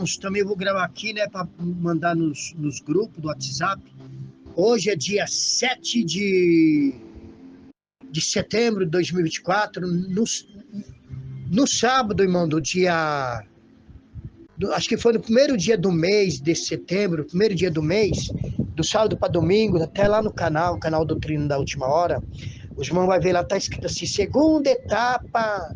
irmãos, também vou gravar aqui, né, para mandar nos grupos do WhatsApp. Hoje é dia 7 de setembro de 2024, no sábado, irmão, acho que foi no primeiro dia do mês de setembro, primeiro dia do mês, do sábado para domingo, até lá no canal Doutrina da Última Hora, os irmãos vão ver lá, tá escrito assim, segunda etapa,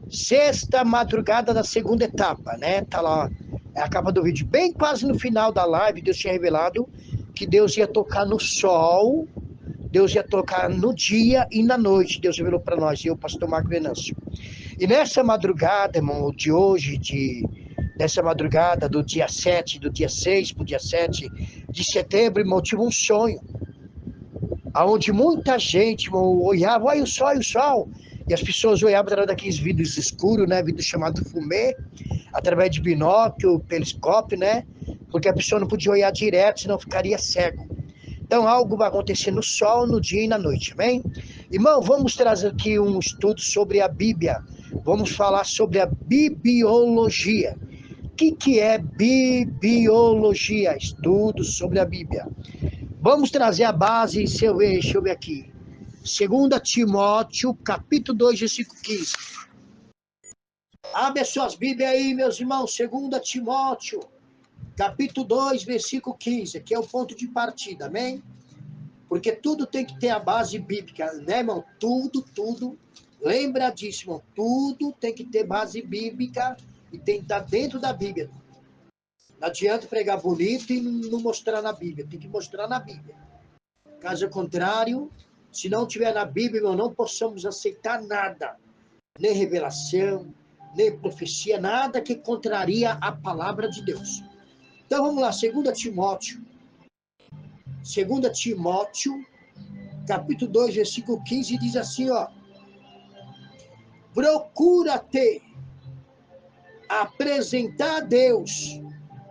sexta madrugada da segunda etapa, né? Tá lá, é a capa do vídeo. Bem quase no final da live, Deus tinha revelado que Deus ia tocar no sol, Deus ia tocar no dia e na noite. Deus revelou para nós, eu, pastor Marco Venâncio. E nessa madrugada, irmão, de hoje, dessa madrugada do dia 7, do dia 6 para o dia 7 de setembro, irmão, eu tive um sonho, onde muita gente, irmão, olhava, olha o sol, e as pessoas olhavam através daqueles vidros escuros, né, vidro chamado fumê, através de binóculo, periscópio, né, porque a pessoa não podia olhar direto, senão ficaria cego. Então algo vai acontecer no sol, no dia e na noite, amém? Irmão, vamos trazer aqui um estudo sobre a Bíblia, vamos falar sobre a bibliologia. O que é bibliologia? Estudo sobre a Bíblia. Vamos trazer a base, deixa eu ver aqui. 2 Timóteo, capítulo 2, versículo 15. Abre as suas Bíblias aí, meus irmãos. 2 Timóteo, capítulo 2, versículo 15. Aqui é o ponto de partida, amém? Porque tudo tem que ter a base bíblica, né, irmão? Tudo. Lembra disso, irmão. Tudo tem que ter base bíblica e tem que estar dentro da Bíblia. Não adianta pregar bonito e não mostrar na Bíblia. Tem que mostrar na Bíblia. Caso contrário, se não tiver na Bíblia, irmão, não possamos aceitar nada. Nem revelação, nem profecia, nada que contraria a palavra de Deus. Então vamos lá, 2 Timóteo. 2 Timóteo, capítulo 2, versículo 15, diz assim, ó. Procura-te apresentar a Deus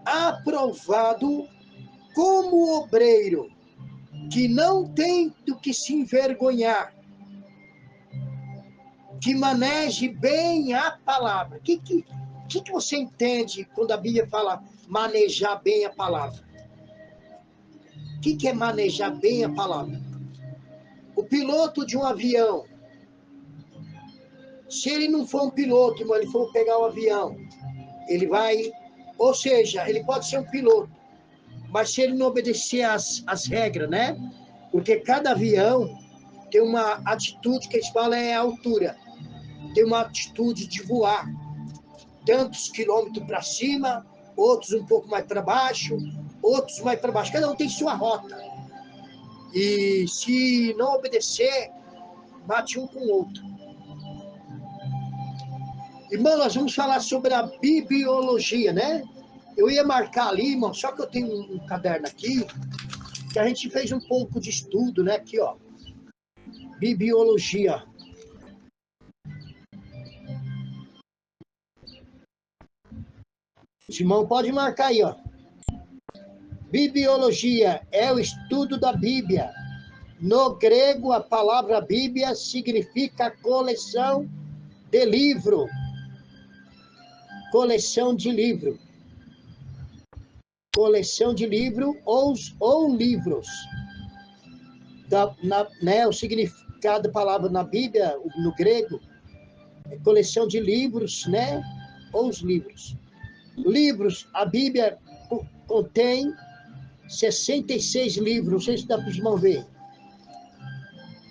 aprovado como obreiro, que não tem do que se envergonhar, que maneje bem a palavra. O que você entende quando a Bíblia fala manejar bem a palavra? O que é manejar bem a palavra? O piloto de um avião, se ele não for um piloto, irmão, ele for pegar um avião, ele vai, ou seja, ele pode ser um piloto, mas se ele não obedecer às regras, né? Porque cada avião tem uma atitude que eles falam é a altura. Tem uma atitude de voar. Tantos quilômetros para cima, outros um pouco mais para baixo, outros mais para baixo. Cada um tem sua rota. E se não obedecer, bate um com o outro. Irmão, nós vamos falar sobre a bibliologia, né? Eu ia marcar ali, irmão, só que eu tenho um caderno aqui, que a gente fez um pouco de estudo, né? Aqui, ó. Bibliologia. Simão, pode marcar aí, ó. Bibliologia é o estudo da Bíblia. No grego, a palavra Bíblia significa coleção de livro. Coleção de livro. Coleção de livro ou livros. Né, o significado da palavra na Bíblia, no grego, é coleção de livros, né? Ou os livros. Livros, a Bíblia contém 66 livros, não sei se dá para os irmãos ver.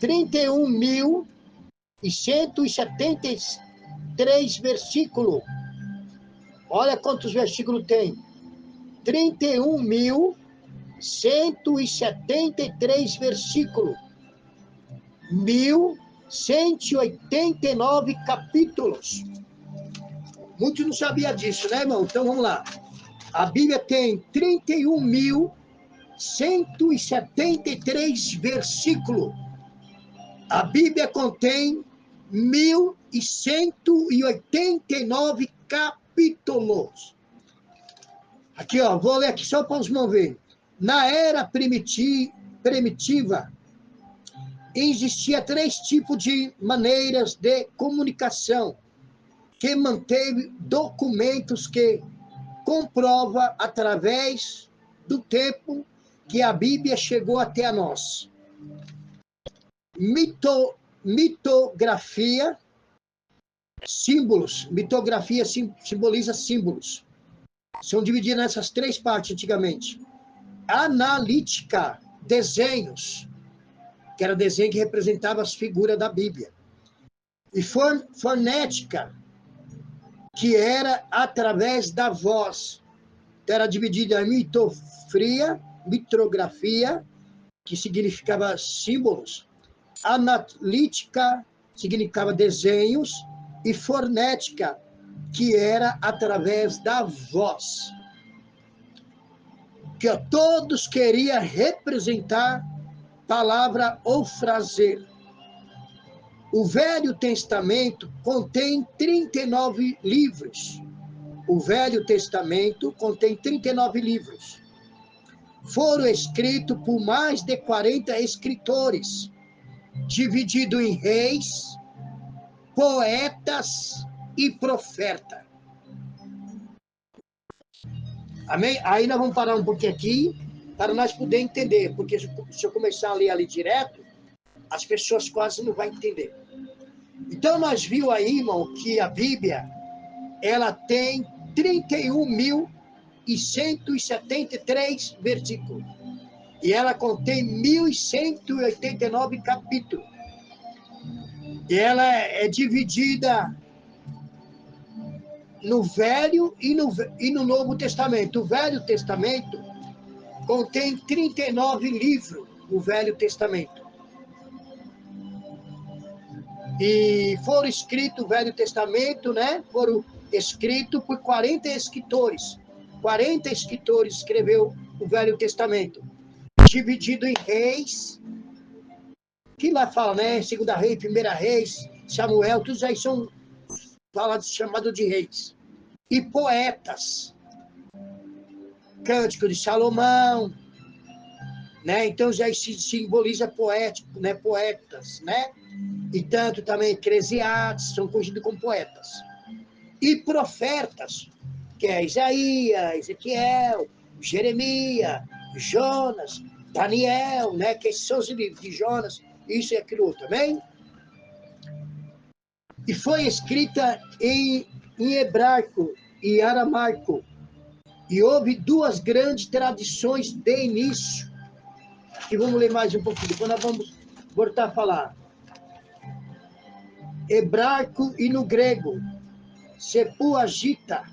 31.173 versículos. Olha quantos versículos tem. 31.173 versículos. 1.189 capítulos. Muitos não sabiam disso, né, irmão? Então vamos lá. A Bíblia tem 31.173 versículos. A Bíblia contém 1.189 capítulos. Aqui, ó, vou ler aqui só para os irmãos verem. Na era primitiva, existia 3 tipos de maneiras de comunicação que manteve documentos que comprova através do tempo que a Bíblia chegou até a nós. Mitografia, símbolos. Mitografia simboliza símbolos. São divididas nessas três partes antigamente. Analítica, desenhos, que era desenho que representava as figuras da Bíblia. E fonética, que era através da voz. Então, era dividida em mitrografia, que significava símbolos, analítica, significava desenhos, e fonética, que era através da voz. Que todos queriam representar palavra ou frase. O Velho Testamento contém 39 livros. O Velho Testamento contém 39 livros. Foram escritos por mais de 40 escritores, dividido em reis, poetas e profetas. Amém? Aí nós vamos parar um pouquinho aqui, para nós poder entender, porque se eu começar a ler ali direto, as pessoas quase não vão entender. Então, nós vimos aí, irmão, que a Bíblia, ela tem 31.173 versículos. E ela contém 1.189 capítulos. E ela é dividida no Velho e no Novo Testamento. O Velho Testamento contém 39 livros, o Velho Testamento. E foram escritos o Velho Testamento, né? Foram escritos por 40 escritores. 40 escritores escreveu o Velho Testamento, dividido em reis, que lá fala, né? Segunda Reis, Primeira Reis, Samuel, todos aí são chamados de reis. E poetas, Cântico de Salomão, né? Então já se simboliza poético, né? Poetas, né? E tanto também Eclesiastes são conhecidos como poetas. E profetas, que é Isaías, Ezequiel, Jeremias, Jonas, Daniel, né? Que são os livros de Jonas, isso e aquilo também. E foi escrita em hebraico e aramaico. E houve duas grandes tradições de início. E vamos ler mais um pouquinho, depois nós vamos voltar a falar. Hebraico e no grego, Septuaginta.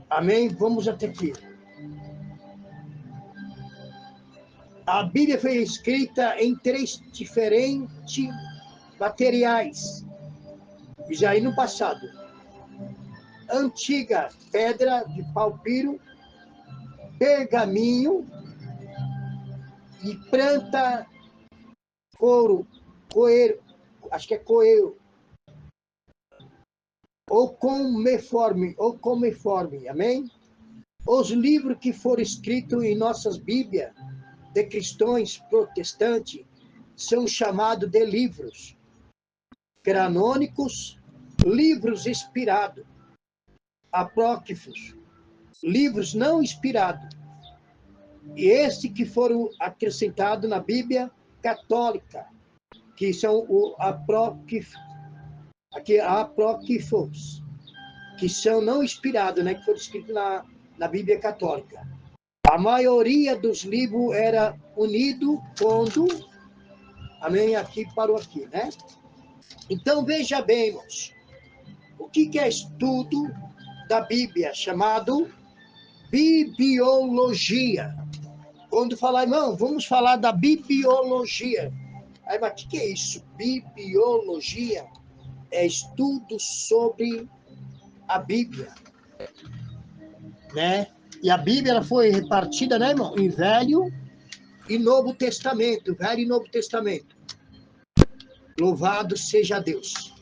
Amém? Vamos até aqui. A Bíblia foi escrita em 3 diferentes materiais. Isso aí no passado. Antiga, pedra de palpiro, pergaminho e planta coeiro, acho que é coeiro, ou comeforme, amém? Os livros que foram escritos em nossas Bíblias, de cristãos protestantes, são chamados de livros canônicos, livros inspirados, apócrifos, livros não inspirados, e estes que foram acrescentados na Bíblia católica, que são o apócrifos, que são não inspirados, né, que foram escritos na Bíblia católica. A maioria dos livros era unido quando... Amém? Aqui parou aqui, né? Então, veja bem, irmãos, o que é estudo da Bíblia, chamado bibliologia. Quando falar, irmão, vamos falar da bibliologia. Aí, mas o que é isso? Bibliologia é estudo sobre a Bíblia, né? E a Bíblia ela foi repartida, né, irmão, em Velho e Novo Testamento, Velho e Novo Testamento. Louvado seja Deus.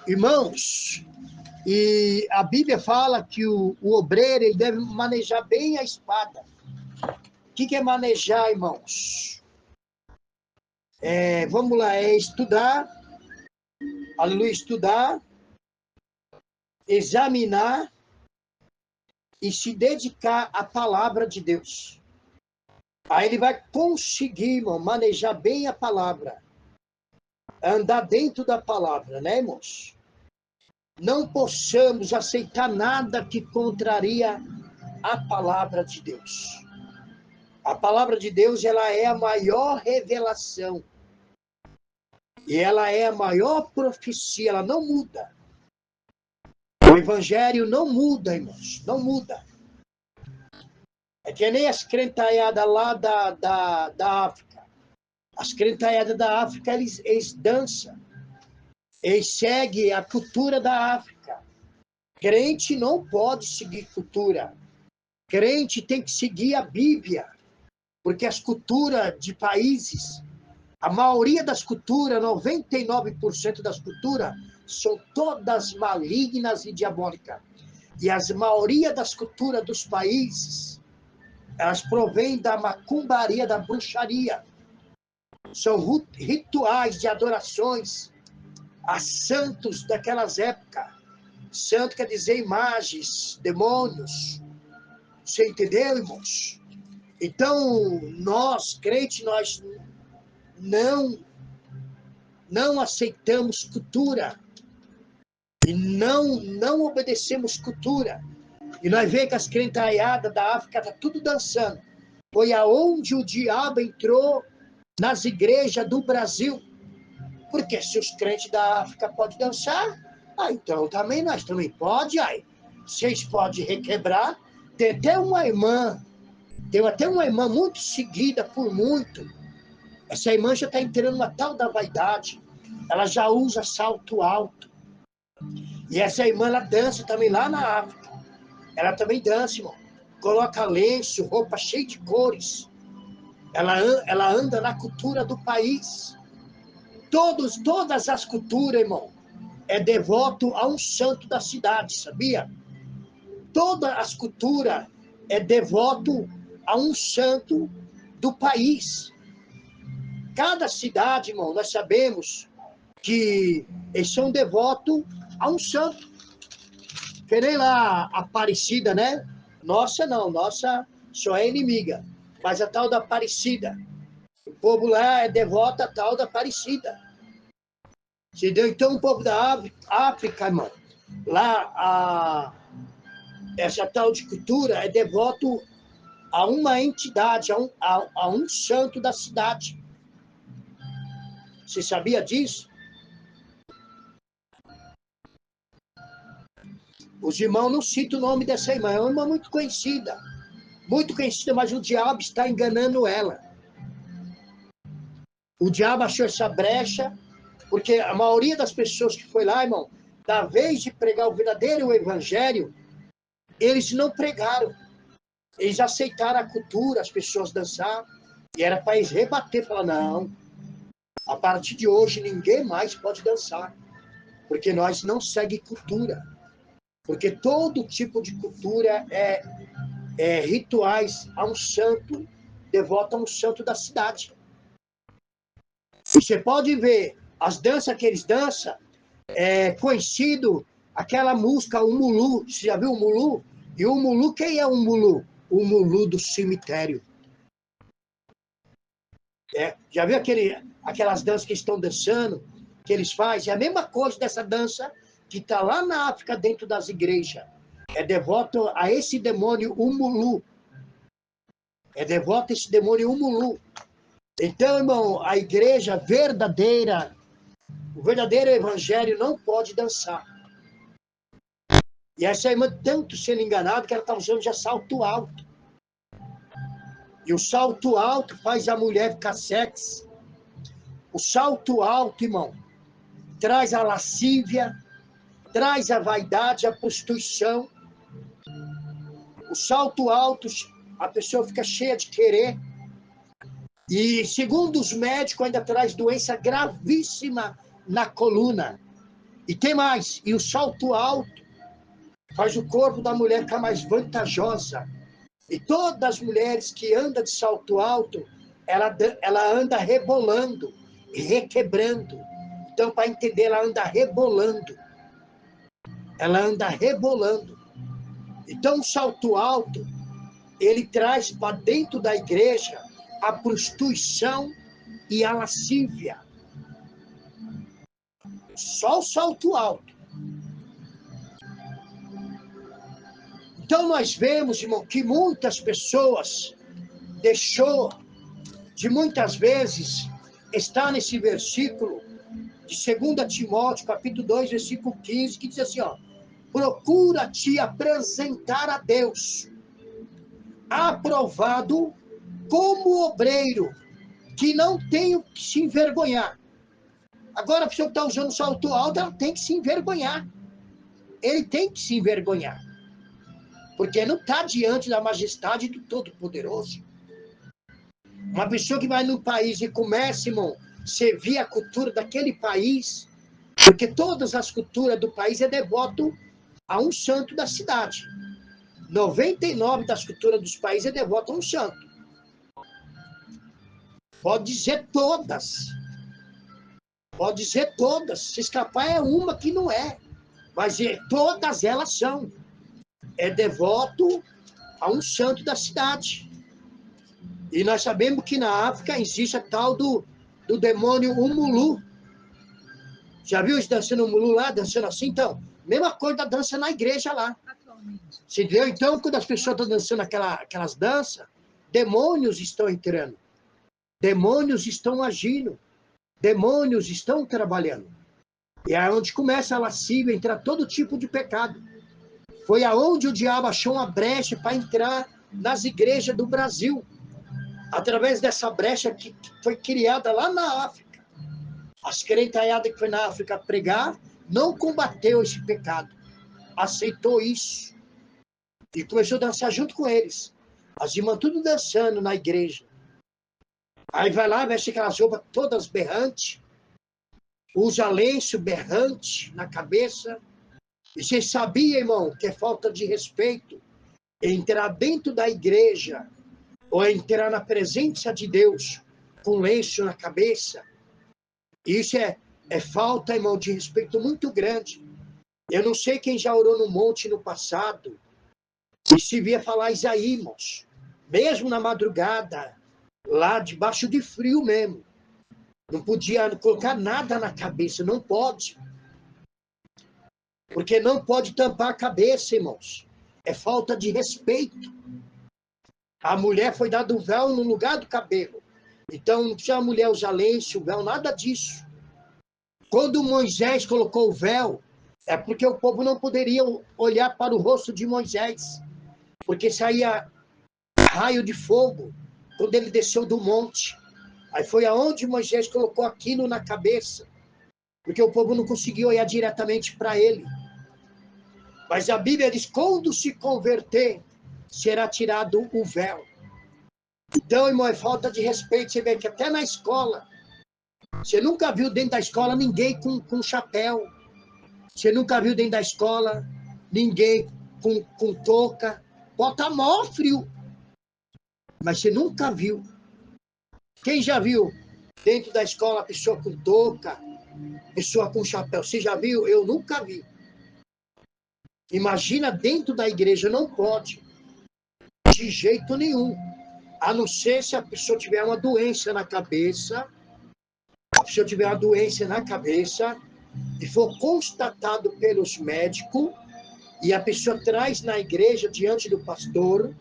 Irmãos, e a Bíblia fala que o obreiro ele deve manejar bem a espada. O que é manejar, irmãos? Vamos lá, é estudar, aleluia, estudar, examinar e se dedicar à palavra de Deus. Aí ele vai conseguir, irmão, manejar bem a palavra. Andar dentro da palavra, né, irmãos? Não possamos aceitar nada que contraria a palavra de Deus. A palavra de Deus, ela é a maior revelação. E ela é a maior profecia, ela não muda. O evangelho não muda, irmãos, não muda. É que nem as crentaiadas lá da África. As crentaiadas da África, eles dançam. Eles seguem a cultura da África. Crente não pode seguir cultura. Crente tem que seguir a Bíblia. Porque as culturas de países, a maioria das culturas, 99% das culturas, são todas malignas e diabólicas. E a maioria das culturas dos países, elas provêm da macumbaria, da bruxaria. São rituais de adorações a santos daquelas épocas. Santo quer dizer imagens, demônios. Você entendeu, irmãos? Então, nós, crentes, nós não aceitamos cultura. E não obedecemos cultura. E nós vemos que as crentaiadas da África tá tudo dançando. Foi aonde o diabo entrou nas igrejas do Brasil. Porque se os crentes da África podem dançar, então também nós também pode, aí. Vocês podem requebrar. Tem até uma irmã muito seguida por muito. Essa irmã já está entrando uma tal da vaidade. Ela já usa salto alto. E essa irmã, ela dança também lá na África. Ela também dança, irmão. Coloca lenço, roupa cheia de cores. Ela anda na cultura do país. Todas as culturas, irmão, é devoto a um santo da cidade, sabia? Todas as culturas é devoto a um santo do país. Cada cidade, irmão, nós sabemos que eles são devotos a um santo. Que nem lá Aparecida, né? Nossa não, nossa só é inimiga. Mas a tal da Aparecida. O povo lá é devoto a tal da Aparecida. Entendeu? Então o povo da África, irmão, lá essa tal de cultura é devoto a uma entidade, a um santo da cidade. Você sabia disso? Os irmãos não citam o nome dessa irmã. É uma irmã muito conhecida, mas o diabo está enganando ela. O diabo achou essa brecha, porque a maioria das pessoas que foi lá, irmão, da vez de pregar o verdadeiro evangelho, eles não pregaram. Eles aceitaram a cultura, as pessoas dançar, e era para eles rebater, falar, não, a partir de hoje ninguém mais pode dançar, porque nós não seguimos cultura. Porque todo tipo de cultura é rituais a um santo, devoto a um santo da cidade. E você pode ver, as danças que eles dançam, é conhecido aquela música, o Mulu. Você já viu o Mulu? E o Mulu, quem é o Mulu? O Mulu do cemitério. Já viu aquelas danças que estão dançando, que eles fazem? É a mesma coisa dessa dança que está lá na África, dentro das igrejas. É devoto a esse demônio, o Mulu. É devoto a esse demônio, o Mulu. Então, irmão, a igreja verdadeira, o verdadeiro evangelho não pode dançar. E essa irmã, tanto sendo enganada, que ela está usando já salto alto. E o salto alto faz a mulher ficar sexy. O salto alto, irmão, traz a lascívia, traz a vaidade, a prostituição. O salto alto, a pessoa fica cheia de querer. E, segundo os médicos, ainda traz doença gravíssima na coluna. E tem mais, e o salto alto faz o corpo da mulher ficar mais vantajosa. E todas as mulheres que andam de salto alto, ela anda rebolando, requebrando. Então, para entender, ela anda rebolando. ela anda rebolando. Então, o salto alto, ele traz para dentro da igreja a prostituição e a lascívia. Só o salto alto. Então, nós vemos, irmão, que muitas pessoas deixou de muitas vezes estar nesse versículo de 2 Timóteo, capítulo 2, versículo 15, que diz assim, ó, procura te apresentar a Deus, aprovado como obreiro, que não tem que se envergonhar. Agora, a pessoa que está usando salto alto, ela tem que se envergonhar. Ele tem que se envergonhar. Porque não está diante da majestade do Todo-Poderoso. Uma pessoa que vai num país e começa, irmão, servir a cultura daquele país, porque todas as culturas do país é devoto a um santo da cidade. 99 das culturas dos países é devoto a um santo. Pode dizer todas. Pode dizer todas. Se escapar é uma que não é. Mas todas elas são. É devoto a um santo da cidade. E nós sabemos que na África existe a tal do demônio Umulu. Já viu eles dançando Umulu lá, dançando assim? Então, mesma coisa da dança na igreja lá. Você entendeu? Então, quando as pessoas estão dançando aquelas danças, demônios estão entrando. Demônios estão agindo. Demônios estão trabalhando. E é onde começa a lascívia, entrar todo tipo de pecado. Foi aonde o diabo achou uma brecha para entrar nas igrejas do Brasil. Através dessa brecha que foi criada lá na África. As crentaiadas que foi na África pregar, não combateu esse pecado. Aceitou isso. E começou a dançar junto com eles. As irmãs tudo dançando na igreja. Aí vai lá, veste aquelas roupas todas berrantes, usa lenço berrante na cabeça. E você sabia, irmão, que é falta de respeito entrar dentro da igreja ou entrar na presença de Deus com lenço na cabeça? Isso é falta, irmão, de respeito muito grande. Eu não sei quem já orou no monte no passado e se via falar isso aí, irmãos. Mesmo na madrugada, lá debaixo de frio mesmo. Não podia colocar nada na cabeça, não pode. Porque não pode tampar a cabeça, irmãos. É falta de respeito. A mulher foi dada o véu no lugar do cabelo. Então, não precisa a mulher usar lenço, véu, nada disso. Quando Moisés colocou o véu, é porque o povo não poderia olhar para o rosto de Moisés. Porque saía raio de fogo quando ele desceu do monte. Aí foi aonde Moisés colocou aquilo na cabeça. Porque o povo não conseguia olhar diretamente para ele. Mas a Bíblia diz, quando se converter, será tirado o véu. Então, irmão, é falta de respeito. Você vê que até na escola, você nunca viu dentro da escola ninguém com chapéu. Você nunca viu dentro da escola ninguém com touca. Bota mó frio. Mas você nunca viu. Quem já viu dentro da escola pessoa com touca, pessoa com chapéu? Você já viu? Eu nunca vi. Imagina dentro da igreja, não pode. De jeito nenhum. A não ser se a pessoa tiver uma doença na cabeça, a pessoa tiver uma doença na cabeça e for constatado pelos médicos e a pessoa traz na igreja diante do pastor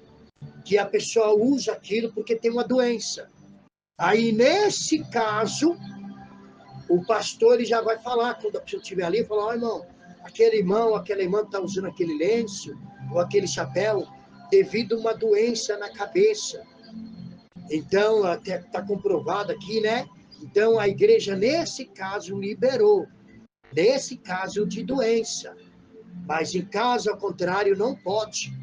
que a pessoa usa aquilo porque tem uma doença. Aí, nesse caso, o pastor ele já vai falar, quando a pessoa estiver ali, falar, irmão, aquele irmão, aquela irmã está usando aquele lenço ou aquele chapéu devido a uma doença na cabeça. Então, até está comprovado aqui, né? Então, a igreja, nesse caso, liberou. Nesse caso de doença. Mas em caso ao contrário, não pode.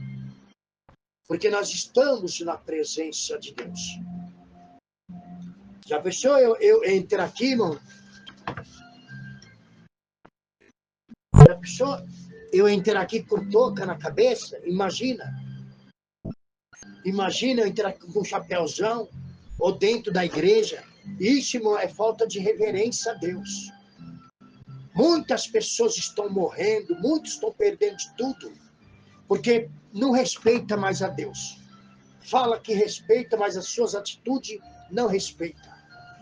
Porque nós estamos na presença de Deus. Já pensou eu entrar aqui, irmão? Já pensou eu entrar aqui com touca na cabeça? Imagina. Imagina eu entrar com um chapéuzão ou dentro da igreja. Isso, irmão, é falta de reverência a Deus. Muitas pessoas estão morrendo, muitos estão perdendo tudo, porque não respeita mais a Deus. Fala que respeita, mas as suas atitudes não respeita.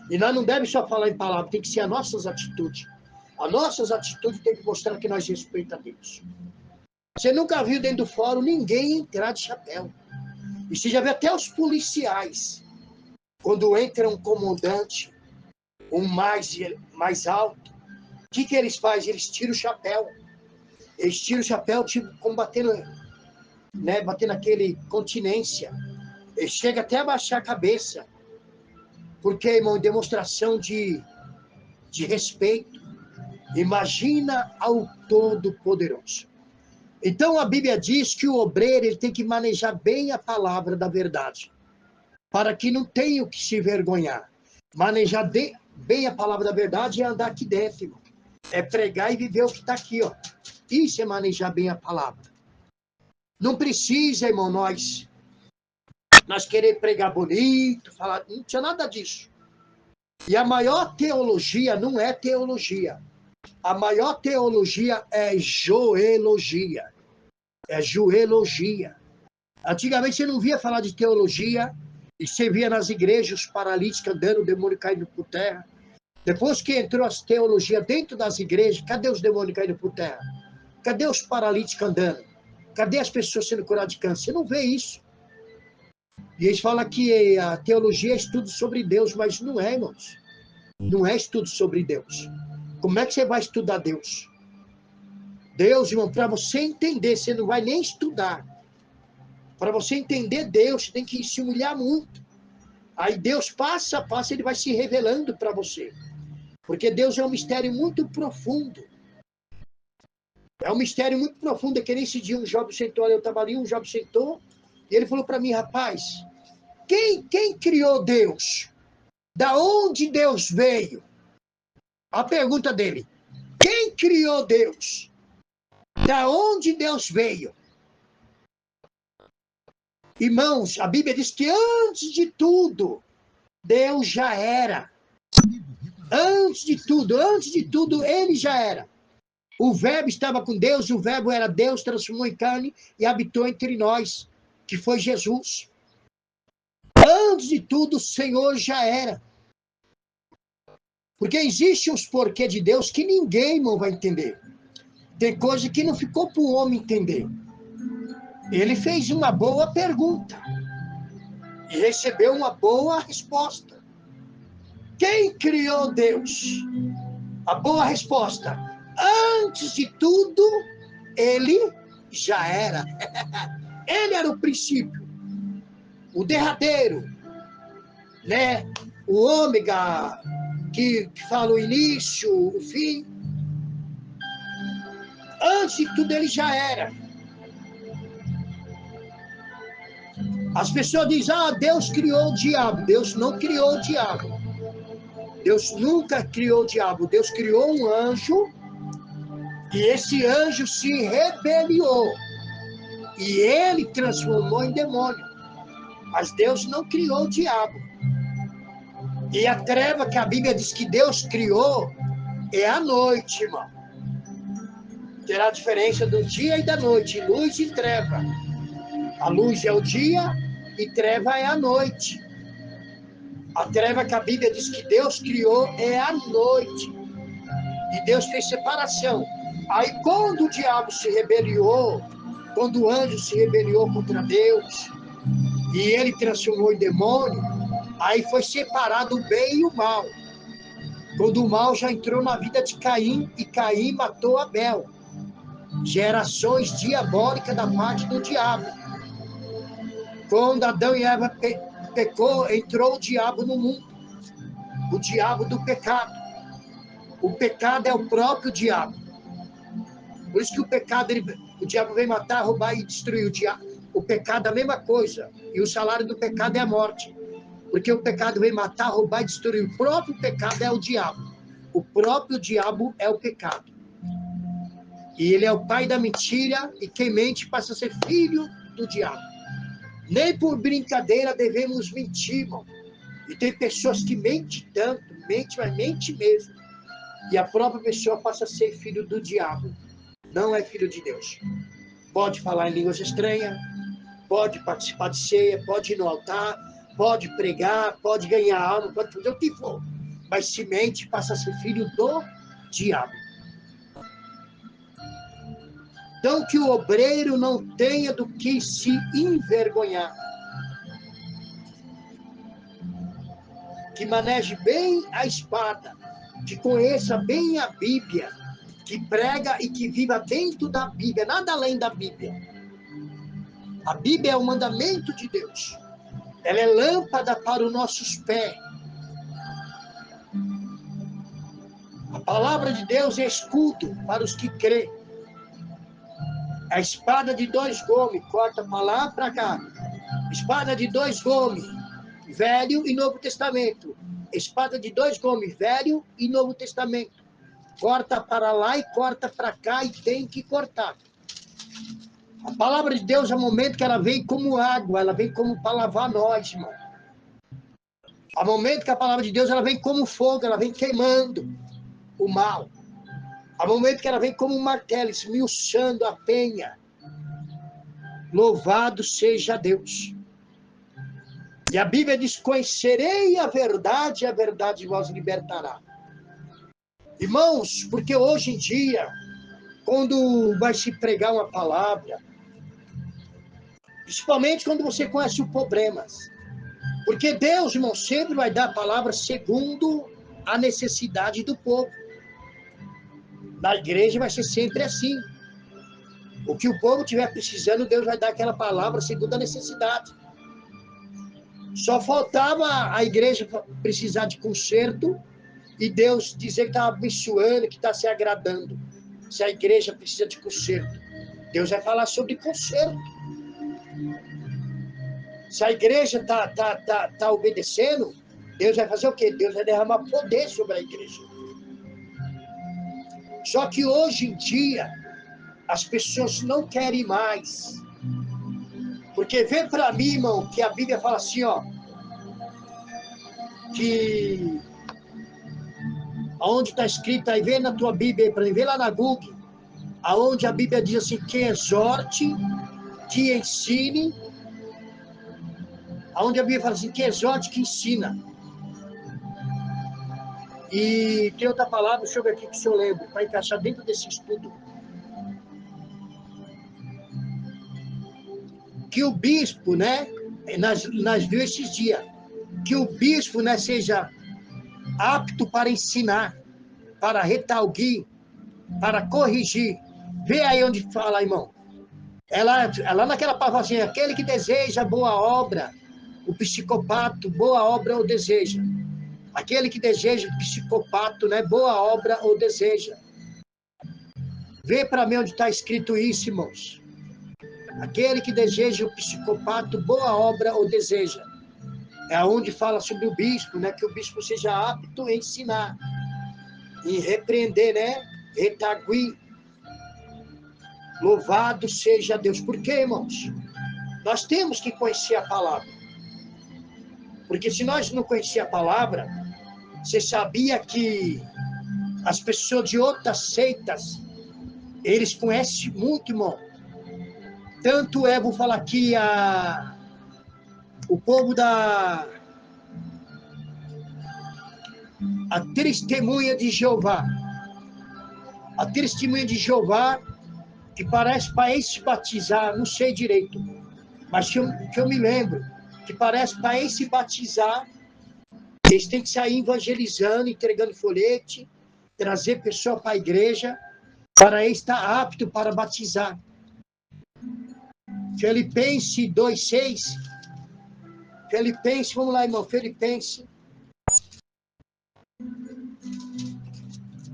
E nós não devemos só falar em palavras, tem que ser as nossas atitudes. As nossas atitudes tem que mostrar que nós respeitamos a Deus. Você nunca viu dentro do fórum ninguém entrar de chapéu. E você já vê até os policiais, quando entra um comandante, um mais alto, o que eles fazem? Eles tiram o chapéu. Eles tiram o chapéu, tipo, combatendo, né, batendo aquele continência. Eles chegam até a baixar a cabeça. Porque, irmão, demonstração de respeito. Imagina ao Todo-Poderoso. Então, a Bíblia diz que o obreiro ele tem que manejar bem a palavra da verdade, para que não tenha o que se vergonhar. Manejar bem a palavra da verdade é andar aqui dentro, irmão. É pregar e viver o que está aqui, ó. Isso é manejar bem a palavra. Não precisa, irmão, nós querer pregar bonito, falar, não tinha nada disso. E a maior teologia não é teologia. A maior teologia é joelogia. É joelogia. Antigamente você não via falar de teologia, e você via nas igrejas os paralíticos andando, o demônio caindo por terra. Depois que entrou as teologias dentro das igrejas, cadê os demônios caindo por terra? Cadê os paralíticos andando? Cadê as pessoas sendo curadas de câncer? Você não vê isso. E eles falam que a teologia é estudo sobre Deus, mas não é, irmãos. Não é estudo sobre Deus. Como é que você vai estudar Deus? Deus, irmão, para você entender, você não vai nem estudar. Para você entender Deus, você tem que se humilhar muito. Aí Deus passo a passo, ele vai se revelando para você. Porque Deus é um mistério muito profundo. É um mistério muito profundo. É que nem esse dia um jovem sentou, eu estava ali, um jovem sentou, e ele falou para mim, rapaz, quem criou Deus? Da onde Deus veio? A pergunta dele, quem criou Deus? Da onde Deus veio? Irmãos, a Bíblia diz que antes de tudo, Deus já era. Antes de tudo, ele já era. O verbo estava com Deus, o verbo era Deus, transformou em carne e habitou entre nós, que foi Jesus. Antes de tudo, o Senhor já era. Porque existem os porquê de Deus que ninguém, irmão, vai entender. Tem coisa que não ficou para o homem entender. Ele fez uma boa pergunta e recebeu uma boa resposta. Quem criou Deus? A boa resposta. Antes de tudo, ele já era. Ele era o princípio, o derradeiro, né? O ômega, que fala o início, o fim. Antes de tudo, ele já era. As pessoas dizem, Deus criou o diabo. Deus não criou o diabo. Deus nunca criou o diabo. Deus criou um anjo e esse anjo se rebeliou. E ele transformou em demônio. Mas Deus não criou o diabo. E a treva que a Bíblia diz que Deus criou é a noite, irmão. Terá a diferença do dia e da noite, luz e treva. A luz é o dia e treva é a noite. A treva que a Bíblia diz que Deus criou é a noite. E Deus fez separação. Aí quando o diabo se rebeliou, quando o anjo se rebeliou contra Deus, e ele transformou em demônio, aí foi separado o bem e o mal. Quando o mal já entrou na vida de Caim, e Caim matou Abel. Gerações diabólicas da parte do diabo. Quando Adão e Eva pecou, entrou o diabo no mundo. O diabo do pecado. O pecado é o próprio diabo. Por isso que o pecado, o diabo vem matar, roubar e destruir. O pecado é a mesma coisa. E o salário do pecado é a morte. Porque o pecado vem matar, roubar e destruir. O próprio pecado é o diabo. O próprio diabo é o pecado. E ele é o pai da mentira, e quem mente passa a ser filho do diabo. Nem por brincadeira devemos mentir, irmão. E tem pessoas que mentem tanto, mas mente mesmo. e a própria pessoa passa a ser filho do diabo. Não é filho de Deus. Pode falar em línguas estranhas, pode participar de ceia, pode ir no altar, pode pregar, pode ganhar alma, pode fazer o que for. Mas se mente, passa a ser filho do diabo. Então, que o obreiro não tenha do que se envergonhar. Que maneje bem a espada, que conheça bem a Bíblia, que prega e que viva dentro da Bíblia, nada além da Bíblia. A Bíblia é o mandamento de Deus. Ela é lâmpada para os nossos pés. A palavra de Deus é escudo para os que crê. A espada de dois gumes, corta para lá, para cá. Espada de dois gumes, Velho e Novo Testamento. Espada de dois gumes, Velho e Novo Testamento. Corta para lá e corta para cá e tem que cortar. A palavra de Deus, é o momento que ela vem como água, ela vem como para lavar nós, irmão. Há momento que a palavra de Deus, ela vem como fogo, ela vem queimando o mal. Há momento que ela vem como um martelo, esmiuçando a penha. Louvado seja Deus. E a Bíblia diz, conhecerei a verdade vos libertará. Irmãos, porque hoje em dia, quando vai se pregar uma palavra, principalmente quando você conhece os problemas, porque Deus, irmão, sempre vai dar a palavra segundo a necessidade do povo. Na igreja vai ser sempre assim. O que o povo estiver precisando, Deus vai dar aquela palavra segundo a necessidade. Só faltava a igreja precisar de conserto e Deus dizer que está abençoando, que está se agradando. Se a igreja precisa de conserto, Deus vai falar sobre conserto. Se a igreja tá obedecendo, Deus vai fazer o quê? Deus vai derramar poder sobre a igreja. Só que hoje em dia, as pessoas não querem mais. Porque vê para mim, irmão, que a Bíblia fala assim, ó, que aonde está escrito aí, vê na tua Bíblia, para mim, vê lá na Google, aonde a Bíblia diz assim, que exorte, que ensine, aonde a Bíblia fala assim, que exorte, que ensina. E tem outra palavra, deixa eu ver aqui que se eu lembro, para encaixar dentro desse estudo. Que o bispo, né, nós viu esses dias, que o bispo, né, seja apto para ensinar, para retalguir, para corrigir. Vê aí onde fala, irmão. Ela naquela palavra assim, aquele que deseja boa obra, o psicopato, boa obra ou deseja. Aquele que deseja, o psicopato, né, boa obra ou deseja. Vê para mim onde está escrito isso, irmãos. Aquele que deseja, o psicopato, boa obra ou deseja. É onde fala sobre o bispo, né, que o bispo seja apto a ensinar, e repreender, né, retaguir. Louvado seja Deus. Por quê, irmãos? Nós temos que conhecer a palavra. Porque se nós não conhecer a palavra, você sabia que as pessoas de outras seitas, eles conhecem muito, irmão. Tanto é, vou falar aqui, o povo a testemunha de Jeová. A testemunha de Jeová, que parece para se batizar, não sei direito, mas que eu me lembro, que parece para se batizar, eles têm que sair evangelizando, entregando folhete, trazer pessoa para a igreja, para estar apto para batizar. Filipenses 2:6. Filipenses, vamos lá, irmão, Filipenses.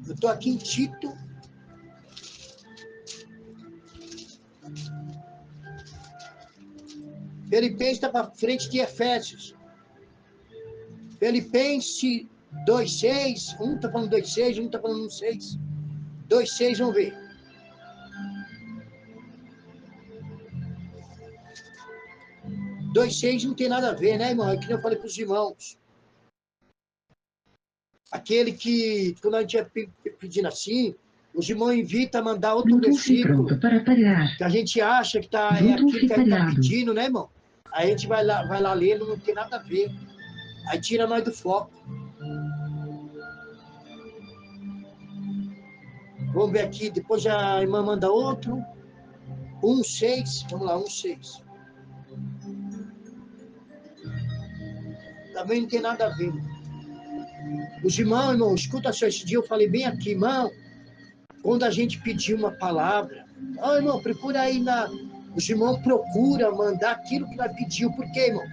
Eu estou aqui em Tito. Filipenses está para frente de Efésios. Filipenses 2:6. Um está falando 2:6, um está falando 1:6. 2:6, vamos ver. Dois seis não tem nada a ver, né, irmão? É que eu falei para os irmãos. Aquele que, quando a gente é pedindo assim, os irmãos invitam a mandar outro versículo, que a gente acha que é aquilo que a gente está pedindo, né, irmão? Aí a gente vai lá ler, não tem nada a ver. Aí tira nós do foco. Vamos ver aqui, depois a irmã manda outro. 1,6, vamos lá, 1,6. Também não tem nada a ver. Os irmão, escuta só, esse dia eu falei bem aqui, irmão, quando a gente pedir uma palavra, irmão, procura aí os irmãos procuram mandar aquilo que nós pediu, por quê, irmão?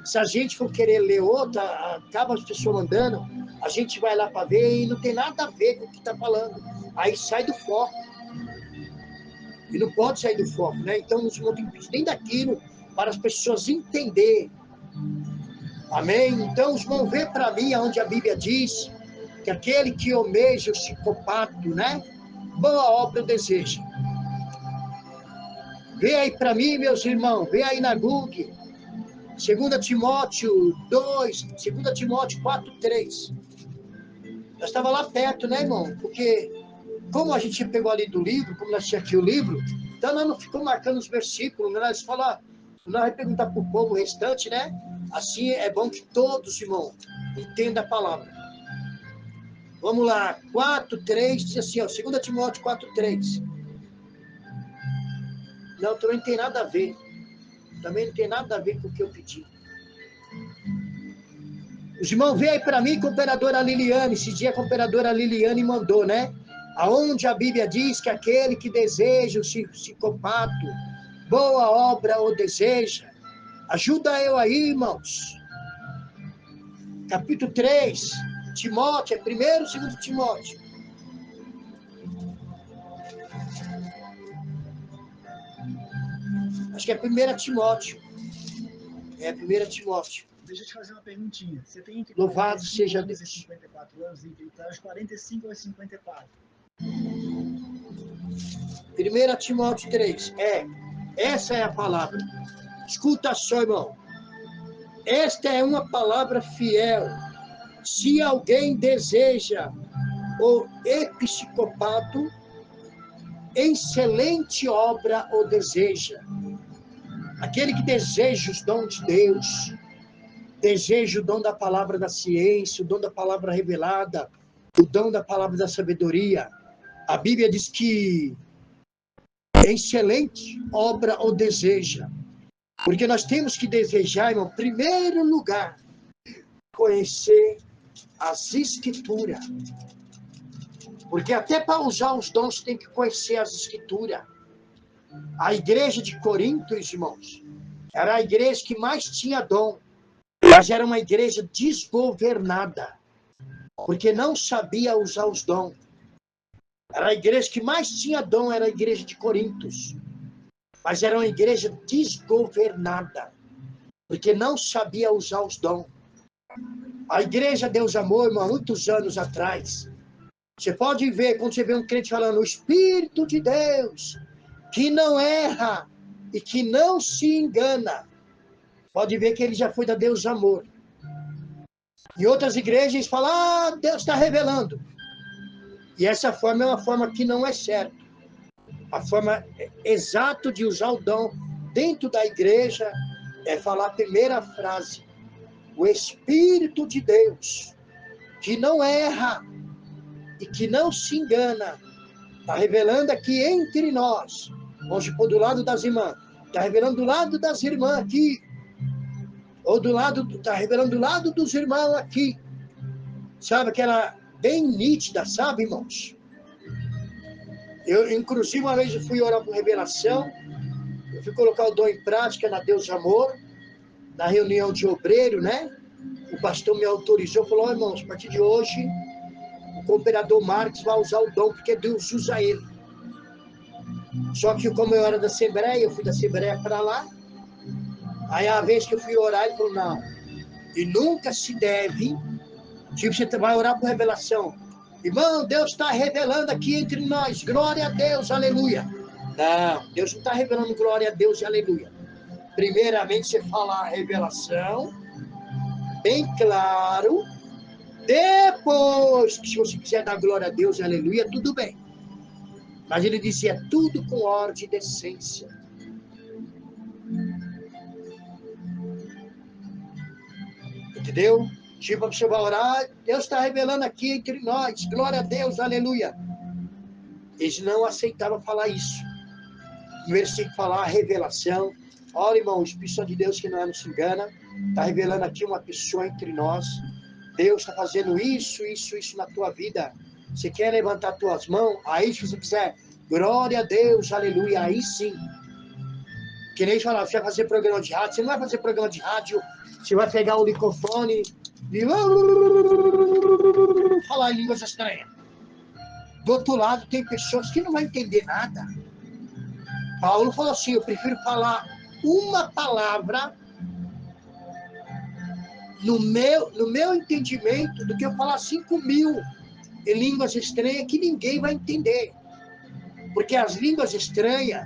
Se a gente for querer ler outra, acaba as pessoas mandando, a gente vai lá para ver e não tem nada a ver com o que está falando. Aí sai do foco. E não pode sair do foco, né? Então, os irmãos têm que pedir nem daquilo para as pessoas entenderem. Amém? Então, os irmãos, vê para mim onde a Bíblia diz que aquele que almeja o psicopato, né? Boa obra deseja. Vê aí para mim, meus irmãos, vê aí na Google. 2 Timóteo 2, 2 Timóteo 4:3. Nós estava lá perto, né, irmão? Porque, como a gente pegou ali do livro, como nós tínhamos aqui o livro, então nós não ficamos marcando os versículos, né? Nós vamos perguntar para o povo restante, né? Assim é bom que todos, irmão, entendam a palavra. Vamos lá, 4:3, diz assim, ó, 2 Timóteo 4:3. Não, também não tem nada a ver. Também não tem nada a ver com o que eu pedi. Os irmãos, vê aí para mim com a operadora Liliane. Esse dia a operadora Liliane mandou, né? Aonde a Bíblia diz que aquele que deseja o psicopato, boa obra ou deseja. Ajuda eu aí, irmãos. Capítulo 3, Timóteo, é 1º e 2 Timóteo. Acho que é 1 Timóteo. É 1 Timóteo. Deixa eu te fazer uma perguntinha. Você tem entre Louvado seja Deus. E 54 anos, entre os 45 e 54. 1 Timóteo 3. Essa é a palavra. Escuta só, irmão. Esta é uma palavra fiel. Se alguém deseja o episcopato, excelente obra o deseja. Aquele que deseja os dons de Deus, deseja o dom da palavra da ciência, o dom da palavra revelada, o dom da palavra da sabedoria. A Bíblia diz que excelente obra o deseja. Porque nós temos que desejar, irmão, em primeiro lugar, conhecer as Escrituras. Porque até para usar os dons tem que conhecer as Escrituras. A igreja de Corinto, irmãos, era a igreja que mais tinha dom, mas era uma igreja desgovernada, porque não sabia usar os dons. Era a igreja que mais tinha dom, era a igreja de Corinto, mas era uma igreja desgovernada, porque não sabia usar os dons. A igreja Deus Amor, irmão, há muitos anos atrás, você pode ver, quando você vê um crente falando, o Espírito de Deus, que não erra e que não se engana, pode ver que ele já foi da Deus Amor. Em outras igrejas falam, Deus está revelando. E essa forma é uma forma que não é certa. A forma exata de usar o dom dentro da igreja é falar a primeira frase, o Espírito de Deus, que não erra e que não se engana, está revelando aqui entre nós. Vamos pôr do lado das irmãs. Está revelando do lado das irmãs aqui. Ou está revelando do lado dos irmãos aqui. Sabe, aquela bem nítida, sabe, irmãos? Eu, inclusive, uma vez eu fui orar por revelação. Eu fui colocar o dom em prática na Deus Amor, na reunião de obreiro, né? O pastor me autorizou, falou, irmãos, a partir de hoje, o cooperador Marques vai usar o dom, porque Deus usa ele. Só que como eu era da Assembleia, eu fui da Assembleia para lá. Aí a vez que eu fui orar, ele falou, não, e nunca se deve, tipo, você vai orar por revelação. Irmão, Deus está revelando aqui entre nós, glória a Deus, aleluia. Não, Deus não está revelando glória a Deus e aleluia. Primeiramente você fala a revelação, bem claro, Depois, que se você quiser dar glória a Deus, aleluia, tudo bem. Mas ele dizia, tudo com ordem e decência. Entendeu? Tipo, você vai orar, Deus está revelando aqui entre nós, glória a Deus, aleluia. Eles não aceitavam falar isso. Primeiro você tem que falar a revelação. Olha, irmão, o Espírito Santo de Deus que não se engana, está revelando aqui uma pessoa entre nós. Deus está fazendo isso na tua vida. Você quer levantar tuas mãos? Aí, se você quiser, glória a Deus, aleluia, aí sim. Que nem falar, você vai fazer programa de rádio, você não vai fazer programa de rádio, você vai pegar o microfone e falar em línguas estranhas. Do outro lado, tem pessoas que não vão entender nada. Paulo falou assim, eu prefiro falar uma palavra no meu entendimento do que eu falar 5.000 em línguas estranhas que ninguém vai entender. Porque as línguas estranhas,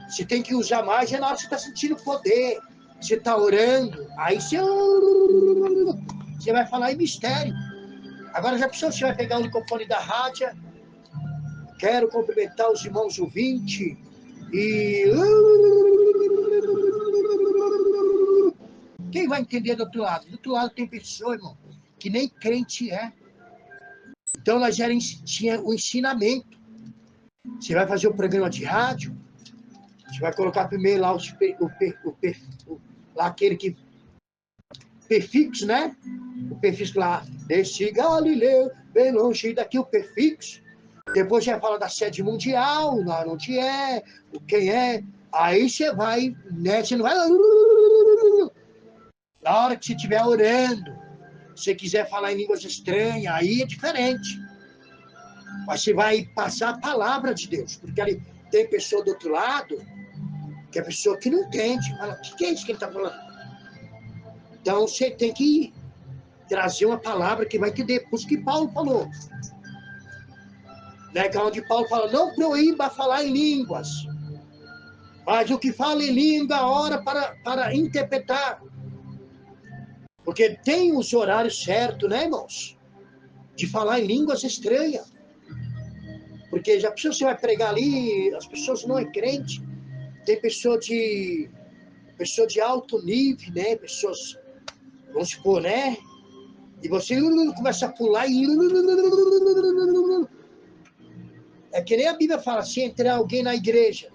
você tem que usar mais, é na hora que você está sentindo poder. Você está orando, aí você vai falar em mistério. Agora já pensou, você vai pegar o microfone da rádio, quero cumprimentar os irmãos ouvintes, e quem vai entender do outro lado? Do outro lado tem pessoa, irmão, que nem crente é. Então nós tinha o ensinamento. Você vai fazer o programa de rádio, você vai colocar primeiro lá lá aquele que prefixo, né? O prefixo lá, desse Galileu, bem longe daqui, o prefixo. Depois já fala da sede mundial, onde é, o quem é. Aí você vai, né? Você não vai. Na hora que você estiver orando, se você quiser falar em línguas estranhas, aí é diferente. Mas você vai passar a palavra de Deus, porque ali tem pessoa do outro lado, que é pessoa que não entende. Fala, o que é isso que ele está falando? Então você tem que trazer uma palavra que vai entender. Por isso que Paulo falou. Né, que é onde Paulo fala, não proíba falar em línguas, mas o que fala em língua, ora para interpretar. Porque tem os horários certos, né, irmãos? De falar em línguas estranhas. Porque já pensou, você vai pregar ali, as pessoas não é crente, tem pessoa de alto nível, né? Pessoas, vamos supor, né? E você começa a pular e... É que nem a Bíblia fala, se entrar alguém na igreja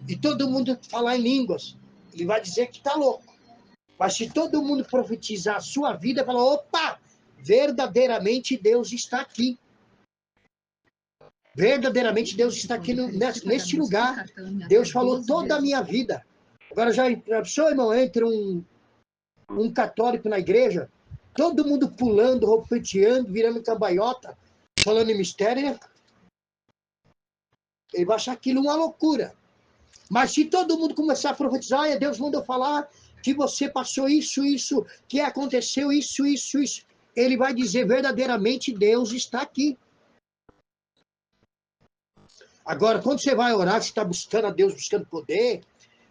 e todo mundo falar em línguas, ele vai dizer que está louco. Mas se todo mundo profetizar a sua vida, falar, opa, verdadeiramente Deus está aqui. Verdadeiramente Deus está aqui neste lugar. Deus falou toda a minha vida. Agora já pensou, irmão, entre um católico na igreja, todo mundo pulando, roupeteando, virando cambaiota, falando em mistério, né? Ele vai achar aquilo uma loucura. Mas se todo mundo começar a profetizar, Deus mandou falar que você passou isso, que aconteceu isso, ele vai dizer verdadeiramente Deus está aqui. Agora, quando você vai orar, você está buscando a Deus, buscando poder,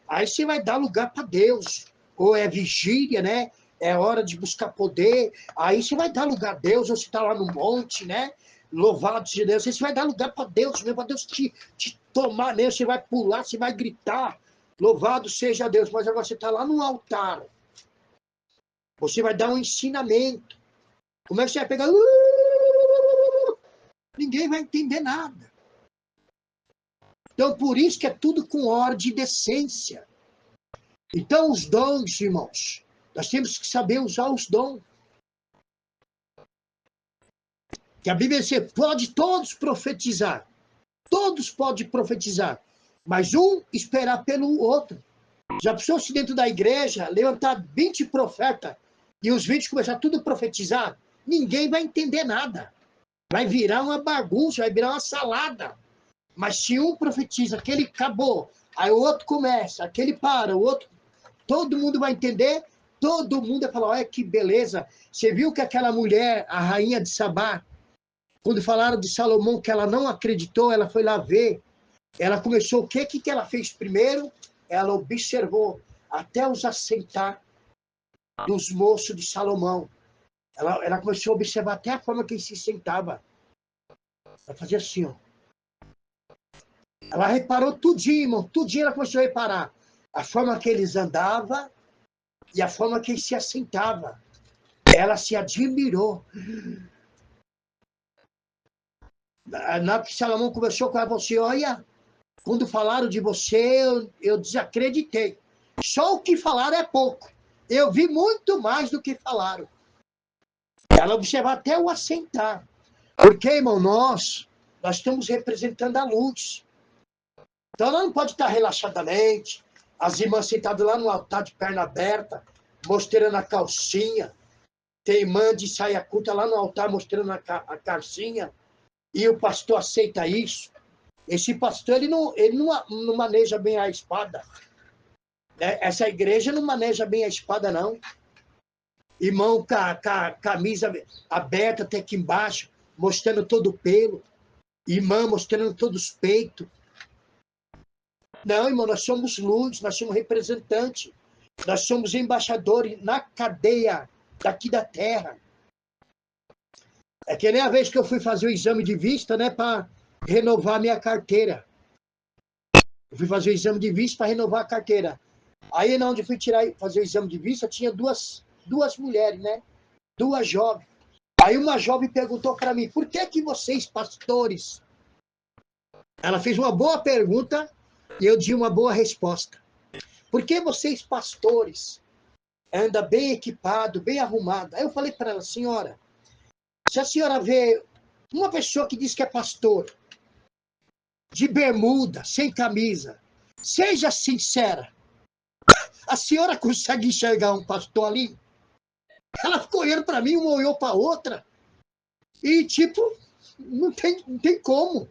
aí você vai dar lugar para Deus. Ou é vigília, né? É hora de buscar poder. Aí você vai dar lugar a Deus, ou você está lá no monte, né? Louvado seja Deus. Você vai dar lugar para Deus mesmo, para Deus te tomar mesmo. Você vai pular, você vai gritar. Louvado seja Deus. Mas agora você está lá no altar. Você vai dar um ensinamento. Como é que você vai pegar? Ninguém vai entender nada. Então, por isso que é tudo com ordem e decência. Então, os dons, irmãos, nós temos que saber usar os dons. Que a Bíblia diz, pode todos profetizar. Todos podem profetizar. Mas um esperar pelo outro. Já pensou se dentro da igreja levantar 20 profetas e os 20 começar tudo a profetizar? Ninguém vai entender nada. Vai virar uma bagunça, vai virar uma salada. Mas se um profetiza, aquele acabou, aí o outro começa, aquele para, o outro... Todo mundo vai entender, todo mundo vai falar, olha que beleza. Você viu que aquela mulher, a rainha de Sabá, quando falaram de Salomão que ela não acreditou, ela foi lá ver. Ela começou, o que ela fez primeiro? Ela observou até os assentar dos moços de Salomão. Ela começou a observar até a forma que ele se sentava. Ela fazia assim, ó. Ela reparou tudinho, irmão. Tudinho ela começou a reparar. A forma que eles andavam e a forma que ele se assentava. Ela se admirou. Na hora que Salomão conversou com ela, falou assim, olha, quando falaram de você, eu desacreditei. Só o que falaram é pouco. Eu vi muito mais do que falaram. Ela observava até o assentar. Porque, irmão, nós estamos representando a luz. Então, ela não pode estar relaxadamente, as irmãs sentadas lá no altar de perna aberta, mostrando a calcinha. Tem irmã de saia curta lá no altar mostrando a calcinha. E o pastor aceita isso. Esse pastor, ele não maneja bem a espada. Né? Essa igreja não maneja bem a espada, não. Irmão com a camisa aberta até aqui embaixo, mostrando todo o pelo. Irmã mostrando todos os peitos. Não, irmão, nós somos luz, nós somos representantes. Nós somos embaixadores na cadeia daqui da terra. É que nem a vez que eu fui fazer o exame de vista, né, para renovar minha carteira. Eu fui fazer o exame de vista para renovar a carteira. Aí, na onde eu fui fazer o exame de vista, tinha duas mulheres, né? Duas jovens. Aí uma jovem perguntou para mim, por que vocês, pastores... Ela fez uma boa pergunta e eu dei uma boa resposta. Por que vocês, pastores, andam bem equipado, bem arrumado? Aí eu falei para ela, senhora, se a senhora vê uma pessoa que diz que é pastor, de bermuda, sem camisa, seja sincera, a senhora consegue enxergar um pastor ali? Ela ficou olhando para mim, uma olhou para a outra, e tipo, não tem como.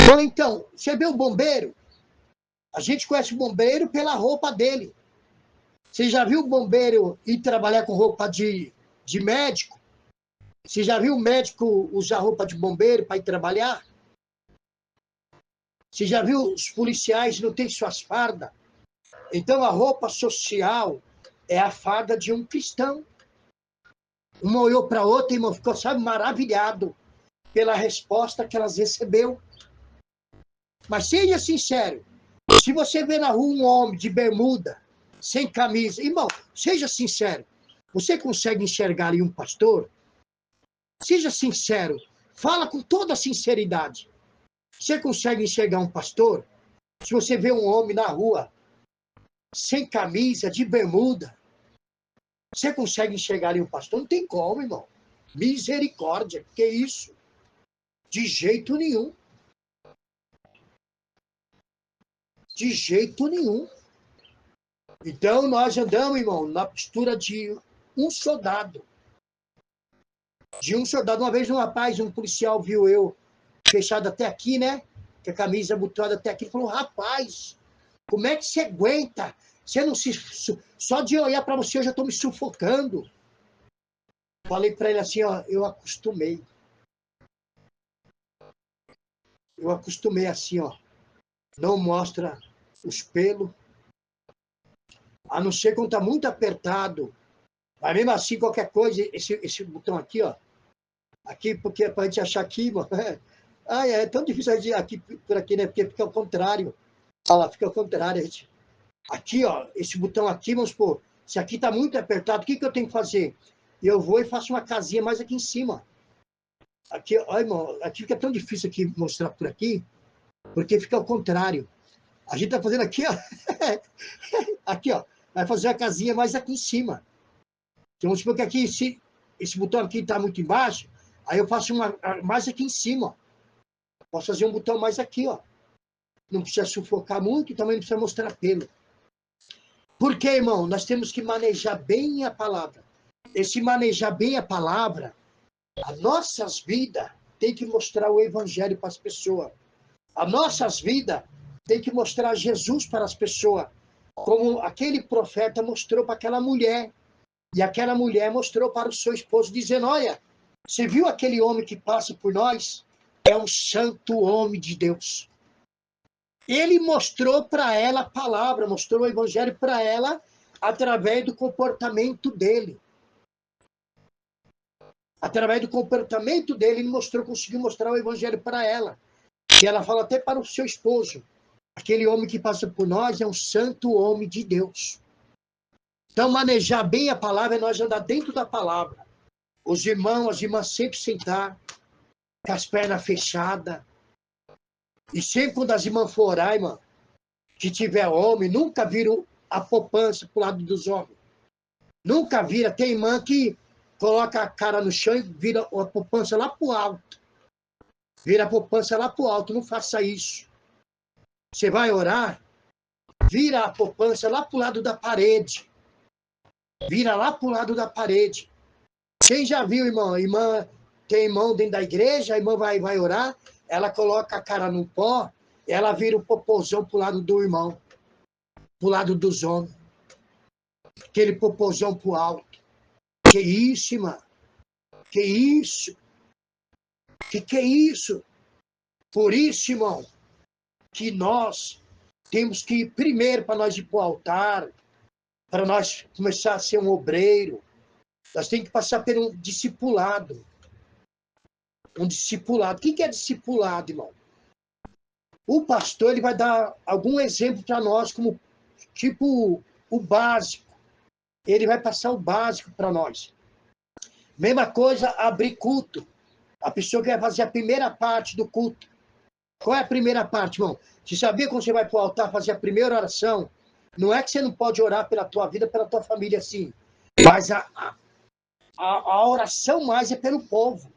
Falei, então, você vê o bombeiro? A gente conhece o bombeiro pela roupa dele. Você já viu o bombeiro ir trabalhar com roupa de médico? Você já viu o médico usar roupa de bombeiro para ir trabalhar? Você já viu os policiais não têm suas fardas? Então, a roupa social é a farda de um cristão. Uma olhou para a outra e ficou, sabe, maravilhado pela resposta que elas recebeu. Mas seja sincero, se você vê na rua um homem de bermuda, sem camisa, irmão, seja sincero, você consegue enxergar ali um pastor? Seja sincero, fala com toda a sinceridade. Você consegue enxergar um pastor? Se você vê um homem na rua, sem camisa, de bermuda, você consegue enxergar ali um pastor? Não tem como, irmão. Misericórdia, que isso? De jeito nenhum. De jeito nenhum. Então, nós andamos, irmão, na postura de um soldado. De um soldado. Uma vez, um rapaz, um policial viu eu fechado até aqui, né? Com a camisa abotoada até aqui. Ele falou, rapaz, como é que você aguenta? Você não se... Só de olhar para você, eu já estou me sufocando. Falei para ele assim, ó, eu acostumei. Eu acostumei assim, ó. Não mostra os pelos. A não ser quando está muito apertado. Mas mesmo assim, qualquer coisa, esse botão aqui, ó. Aqui, porque é para a gente achar aqui, mano. É tão difícil aqui, por aqui, né? Porque fica ao contrário. Olha lá, fica ao contrário, gente. Aqui, ó, esse botão aqui, vamos supor, se aqui está muito apertado, o que eu tenho que fazer? Eu vou e faço uma casinha mais aqui em cima. Aqui, ó, irmão, aqui fica tão difícil aqui mostrar por aqui, porque fica ao contrário. A gente está fazendo aqui, ó. Aqui, ó. Vai fazer a casinha mais aqui em cima. Então, vamos supor que aqui, esse botão aqui está muito embaixo, aí eu faço uma mais aqui em cima, ó. Posso fazer um botão mais aqui, ó. Não precisa sufocar muito e também não precisa mostrar pelo. Por quê, irmão? Nós temos que manejar bem a palavra. Esse manejar bem a palavra, as nossas vidas tem que mostrar o evangelho para as pessoas. As nossas vidas tem que mostrar Jesus para as pessoas. Como aquele profeta mostrou para aquela mulher. E aquela mulher mostrou para o seu esposo, dizendo, olha, você viu aquele homem que passa por nós? É um santo homem de Deus. Ele mostrou para ela a palavra, mostrou o evangelho para ela através do comportamento dele. Através do comportamento dele, ele conseguiu mostrar o evangelho para ela. E ela fala até para o seu esposo. Aquele homem que passa por nós é um santo homem de Deus. Então, manejar bem a palavra é nós andar dentro da palavra. Os irmãos, as irmãs sempre sentar, com as pernas fechadas. E sempre quando as irmãs for orar, irmã, que tiver homem, nunca vira a poupança para o lado dos homens. Nunca vira. Tem irmã que coloca a cara no chão e vira a poupança lá para o alto. Vira a poupança lá para o alto. Não faça isso. Você vai orar, vira a poupança lá para o lado da parede. Vira lá para o lado da parede. Quem já viu, irmão? Irmã tem irmão dentro da igreja, a irmã vai orar, ela coloca a cara no pó, ela vira o popozão para o lado do irmão, para o lado dos homens. Aquele popozão para o alto. Que isso, irmã? Que isso? Que é isso? Por isso, irmão, que nós temos que ir primeiro para nós ir para o altar, para nós começar a ser um obreiro. Nós temos que passar por um discipulado. Um discipulado. O que é discipulado, irmão? O pastor ele vai dar algum exemplo para nós, como tipo o básico. Ele vai passar o básico para nós. Mesma coisa, abrir culto. A pessoa que vai fazer a primeira parte do culto. Qual é a primeira parte, irmão? Você sabia quando você vai para o altar fazer a primeira oração? Não é que você não pode orar pela tua vida, pela tua família, assim. Mas a oração mais é pelo povo.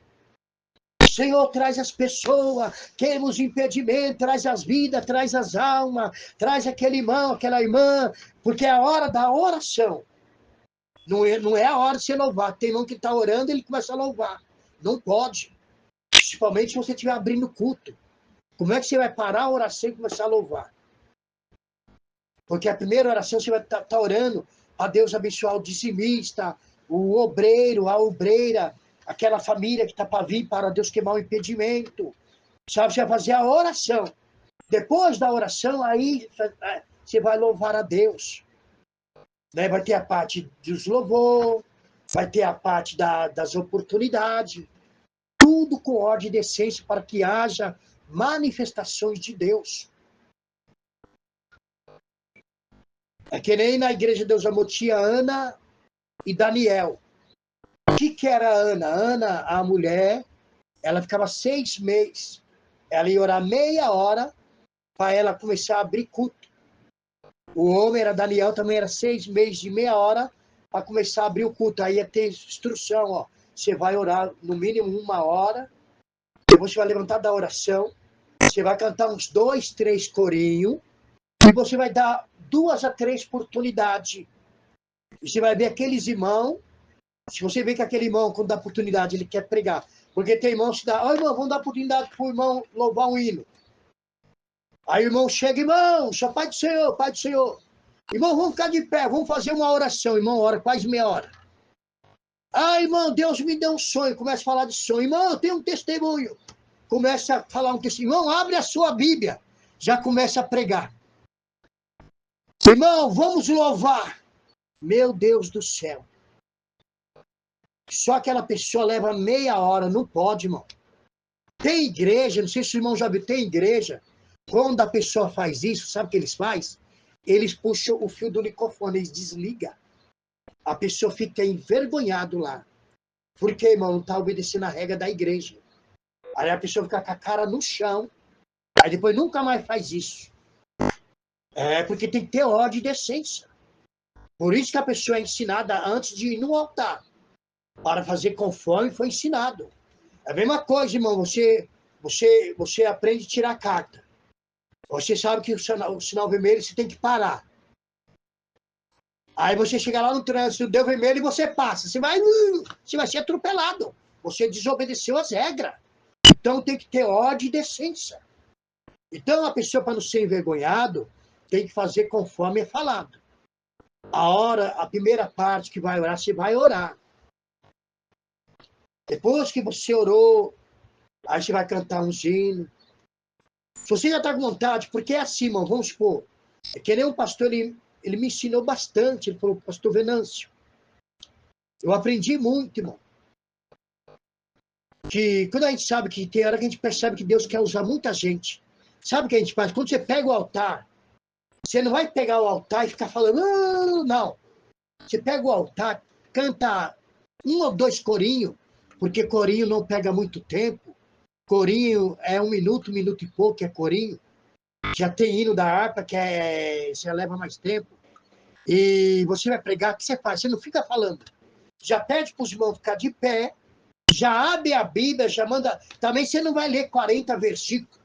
Senhor, traz as pessoas, queremos impedimento, traz as vidas, traz as almas, traz aquele irmão, aquela irmã, porque é a hora da oração. Não é a hora de você louvar. Tem irmão que está orando, ele começa a louvar. Não pode. Principalmente se você estiver abrindo culto. Como é que você vai parar a oração e começar a louvar? Porque a primeira oração você vai estar orando a Deus abençoar o dizimista, o obreiro, a obreira, aquela família que está para vir, para Deus queimar o impedimento. Sabe, você vai fazer a oração. Depois da oração, aí você vai louvar a Deus. Né? Vai ter a parte dos louvor, vai ter a parte das oportunidades. Tudo com ordem e decência para que haja manifestações de Deus. É que nem na igreja de Deus Amor tinha Ana e Daniel. O que era a Ana? Ana, a mulher, ela ficava 6 meses. Ela ia orar meia hora para ela começar a abrir culto. O homem era Daniel, também era 6 meses de meia hora para começar a abrir o culto. Aí ia ter instrução, ó. Você vai orar no mínimo 1 hora, depois você vai levantar da oração, você vai cantar uns 2, 3 corinhos, e você vai dar 2 a 3 oportunidades. E você vai ver aqueles irmãos, se você vê que aquele irmão, quando dá oportunidade, ele quer pregar. Porque tem irmãos que dá, ó irmão, vamos dar oportunidade para o irmão louvar um hino. Aí o irmão chega, irmão, só Pai do Senhor, Pai do Senhor. Irmão, vamos ficar de pé, vamos fazer uma oração. Irmão, ora quase meia hora. Ah, irmão, Deus me deu um sonho. Começa a falar de sonho. Irmão, eu tenho um testemunho. Começa a falar um testemunho. Irmão, abre a sua Bíblia. Já começa a pregar. Irmão, vamos louvar. Meu Deus do céu. Só aquela pessoa leva meia hora. Não pode, irmão. Tem igreja, não sei se o irmão já viu, tem igreja. Quando a pessoa faz isso, sabe o que eles fazem? Eles puxam o fio do microfone, eles desligam. A pessoa fica envergonhada lá. Porque, irmão, não está obedecendo a regra da igreja. Aí a pessoa fica com a cara no chão. Aí depois nunca mais faz isso. É porque tem que ter ordem e decência. Por isso que a pessoa é ensinada antes de ir no altar. Para fazer conforme foi ensinado. É a mesma coisa, irmão. Você aprende a tirar a carta. Você sabe que o sinal vermelho você tem que parar. Aí você chega lá no trânsito, deu vermelho e você passa. Você vai ser atropelado. Você desobedeceu as regras. Então tem que ter ordem e decência. Então a pessoa, para não ser envergonhado, tem que fazer conforme é falado. A primeira parte que vai orar, você vai orar. Depois que você orou, aí você vai cantar um hino. Se você já está com vontade, porque é assim, irmão, vamos supor. É que nem um pastor, ele me ensinou bastante, ele falou, pastor Venâncio. Eu aprendi muito, irmão. que quando a gente sabe que tem hora que a gente percebe que Deus quer usar muita gente. Sabe o que a gente faz? Quando você pega o altar, você não vai pegar o altar e ficar falando, não. Você pega o altar, canta um ou dois corinhos, porque corinho não pega muito tempo. Corinho é um minuto e pouco, é corinho. Já tem hino da harpa, que você leva mais tempo. E você vai pregar, o que você faz? Você não fica falando. Já pede para os irmãos ficar de pé, já abre a Bíblia, já manda. Também você não vai ler 40 versículos,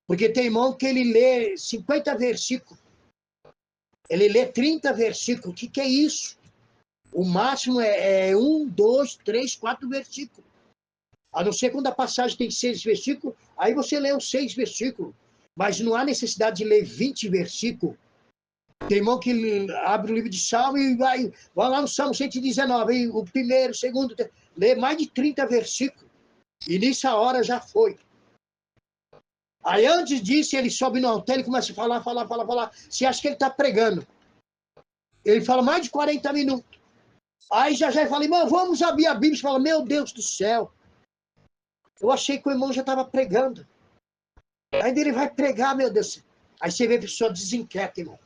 porque tem irmão que ele lê 50 versículos, ele lê 30 versículos. O que é isso? O máximo é 1, 2, 3, 4 versículos. A não ser quando a passagem tem 6 versículos, aí você lê os 6 versículos. Mas não há necessidade de ler 20 versículos. Tem irmão que abre o livro de Salmo e vai lá no Salmo 119, e o primeiro, o segundo, lê mais de 30 versículos. E nessa hora já foi. Aí antes disso, ele sobe no altar, ele começa a falar. Você acha que ele está pregando. Ele fala mais de 40 minutos. Aí já fala, irmão, vamos abrir a Bíblia. Você fala, meu Deus do céu. Eu achei que o irmão já estava pregando. Ainda ele vai pregar, meu Deus. Aí você vê a pessoa desinquieta, irmão.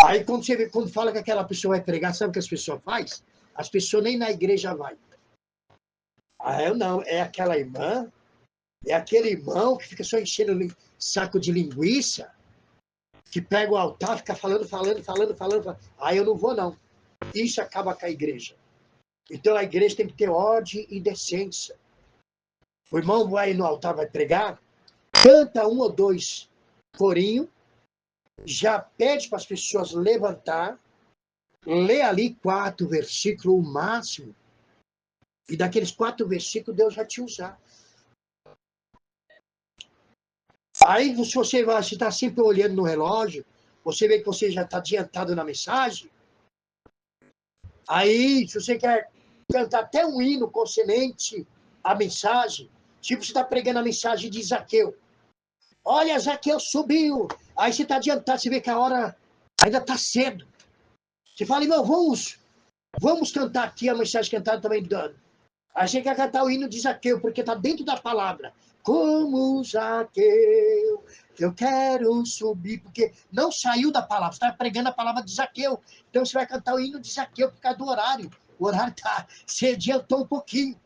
Aí quando fala que aquela pessoa vai pregar, sabe o que as pessoas fazem? As pessoas nem na igreja vai. Ah, eu não, é aquela irmã, é aquele irmão que fica só enchendo saco de linguiça, que pega o altar, fica falando. Aí eu não vou, não. Isso acaba com a igreja. Então a igreja tem que ter ordem e decência. O irmão vai no altar, vai pregar, canta um ou dois corinhos, já pede para as pessoas levantar, lê ali 4 versículos, o máximo, e daqueles 4 versículos Deus vai te usar. Aí, se você está sempre olhando no relógio, você vê que você já está adiantado na mensagem. Aí, se você quer cantar até um hino consonante à mensagem, tipo você está pregando a mensagem de Zaqueu. Olha, Zaqueu subiu. Aí você está adiantado, você vê que a hora ainda está cedo. Você fala, irmão, vamos cantar aqui a mensagem cantada também. Aí você quer cantar o hino de Zaqueu, porque está dentro da palavra. Como Zaqueu, eu quero subir, porque não saiu da palavra, você está pregando a palavra de Zaqueu. Então você vai cantar o hino de Zaqueu por causa do horário. O horário está, você adiantou um pouquinho.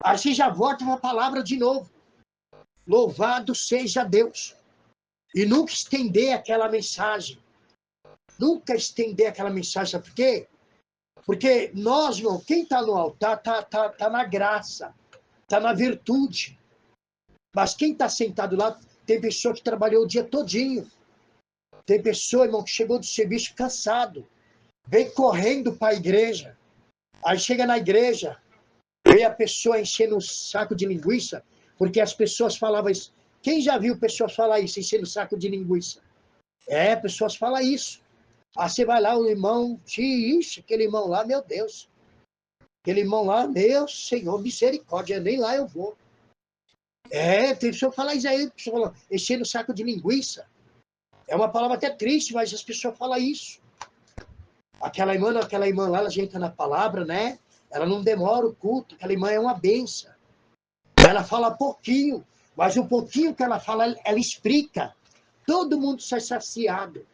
Aí você já volta para a palavra de novo. Louvado seja Deus. E nunca estender aquela mensagem. Nunca estender aquela mensagem, sabe por quê? Porque nós, irmão, quem está no altar tá na graça, está na virtude. Mas quem está sentado lá, tem pessoa que trabalhou o dia todinho. Tem pessoa, irmão, que chegou do serviço cansado, vem correndo para a igreja. Aí chega na igreja, vê a pessoa enchendo um saco de linguiça, porque as pessoas falavam isso. Quem já viu pessoas falar isso, enchendo um saco de linguiça? Pessoas falam isso. Aí você vai lá, o irmão, ixi, aquele irmão lá, meu Deus. Aquele irmão lá, meu Senhor, misericórdia, nem lá eu vou. Tem pessoa que fala isso aí, pessoa fala, enchendo o saco de linguiça. É uma palavra até triste, mas as pessoas falam isso. Aquela irmã lá, ela já entra na palavra, né? Ela não demora o culto, aquela irmã é uma benção. Ela fala pouquinho, mas o pouquinho que ela fala, ela explica. Todo mundo sai saciado.